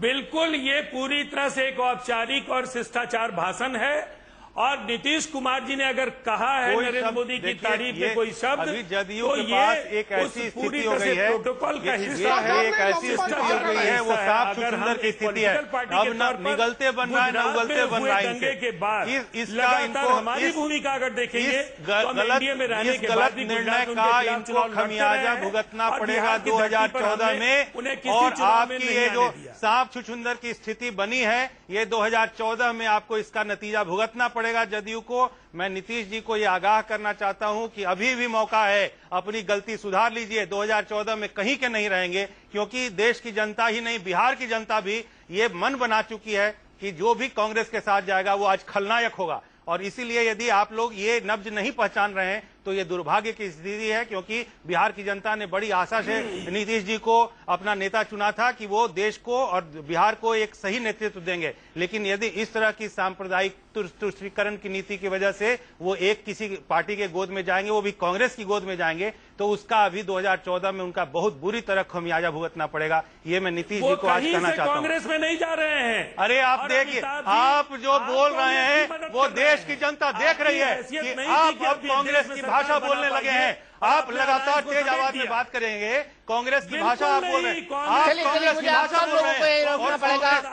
बिल्कुल, ये पूरी तरह से एक औपचारिक और शिष्टाचार भाषण है और नीतीश कुमार जी ने अगर कहा है नरेंद्र मोदी की तारीफ में कोई शब्द, अभी जदयू के पास एक ऐसी स्थिति हो गई है, प्रोटोकॉल का हिस्सा है, एक ऐसी स्थिति हो गई है, वो साफ सुंदर की स्थिति है। अब न निगलते बन रहा है न उगलते बन रहा है। दंगे के बाद इसका इनको हमारी भूमिका अगर देखेंगे, गलत निर्णय का इनको खमियाजा भुगतना पड़ेगा 2014 में। और आपकी ये जो सांप छुछुंदर की स्थिति बनी है, ये 2014 में आपको इसका नतीजा भुगतना पड़ेगा जदयू को। मैं नीतीश जी को ये आगाह करना चाहता हूं कि अभी भी मौका है, अपनी गलती सुधार लीजिए। 2014 में कहीं के नहीं रहेंगे, क्योंकि देश की जनता ही नहीं, बिहार की जनता भी ये मन बना चुकी है कि जो भी कांग्रेस के साथ जाएगा वो आज खलनायक होगा। और इसीलिए यदि आप लोग ये नब्ज नहीं पहचान रहे हैं तो ये दुर्भाग्य की स्थिति है, क्योंकि बिहार की जनता ने बड़ी आशा से नीतीश जी को अपना नेता चुना था कि वो देश को और बिहार को एक सही नेतृत्व देंगे। लेकिन यदि इस तरह की सांप्रदायिक तुष्टीकरण की नीति की वजह से वो एक किसी पार्टी के गोद में जाएंगे, वो भी कांग्रेस की गोद में जाएंगे, तो उसका अभी 2014 में उनका बहुत बुरी तरह खमियाजा भुगतना पड़ेगा। ये मैं नीतीश जी को आज कहना चाहता हूँ। कांग्रेस में नहीं जा रहे हैं। अरे आप देखिए, आप जो बोल रहे हैं वो देश की जनता देख रही है कि आप अब कांग्रेस की भाषा बोलने लगे हैं। आप लगातार तेज आवाज में बात करेंगे, कांग्रेस की भाषा आप बोल रहे हैं, आप कांग्रेस की भाषा बोल रहे हैं और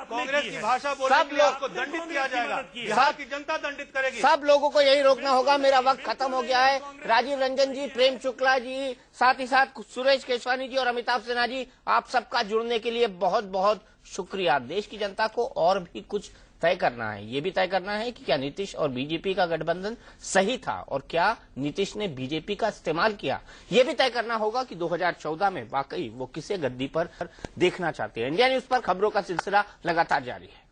कांग्रेस की भाषा बोल रहे हैं, आपको दंडित किया जाएगा, बिहार की जनता दंडित करेगी। सब लोगों को यही रोकना होगा। मेरा वक्त खत्म हो गया है। राजीव रंजन जी, प्रेम शुक्ला जी, साथ ही साथ सुरेश केशवानी जी और अमिताभ सिन्हा जी, आप सबका जुड़ने के लिए बहुत बहुत शुक्रिया। देश की जनता को और भी कुछ तय करना है। ये भी तय करना है कि क्या नीतीश और बीजेपी का गठबंधन सही था और क्या नीतीश ने बीजेपी का इस्तेमाल किया। ये भी तय करना होगा कि 2014 में वाकई वो किसे गद्दी पर देखना चाहते हैं। इंडिया न्यूज पर खबरों का सिलसिला लगातार जारी है।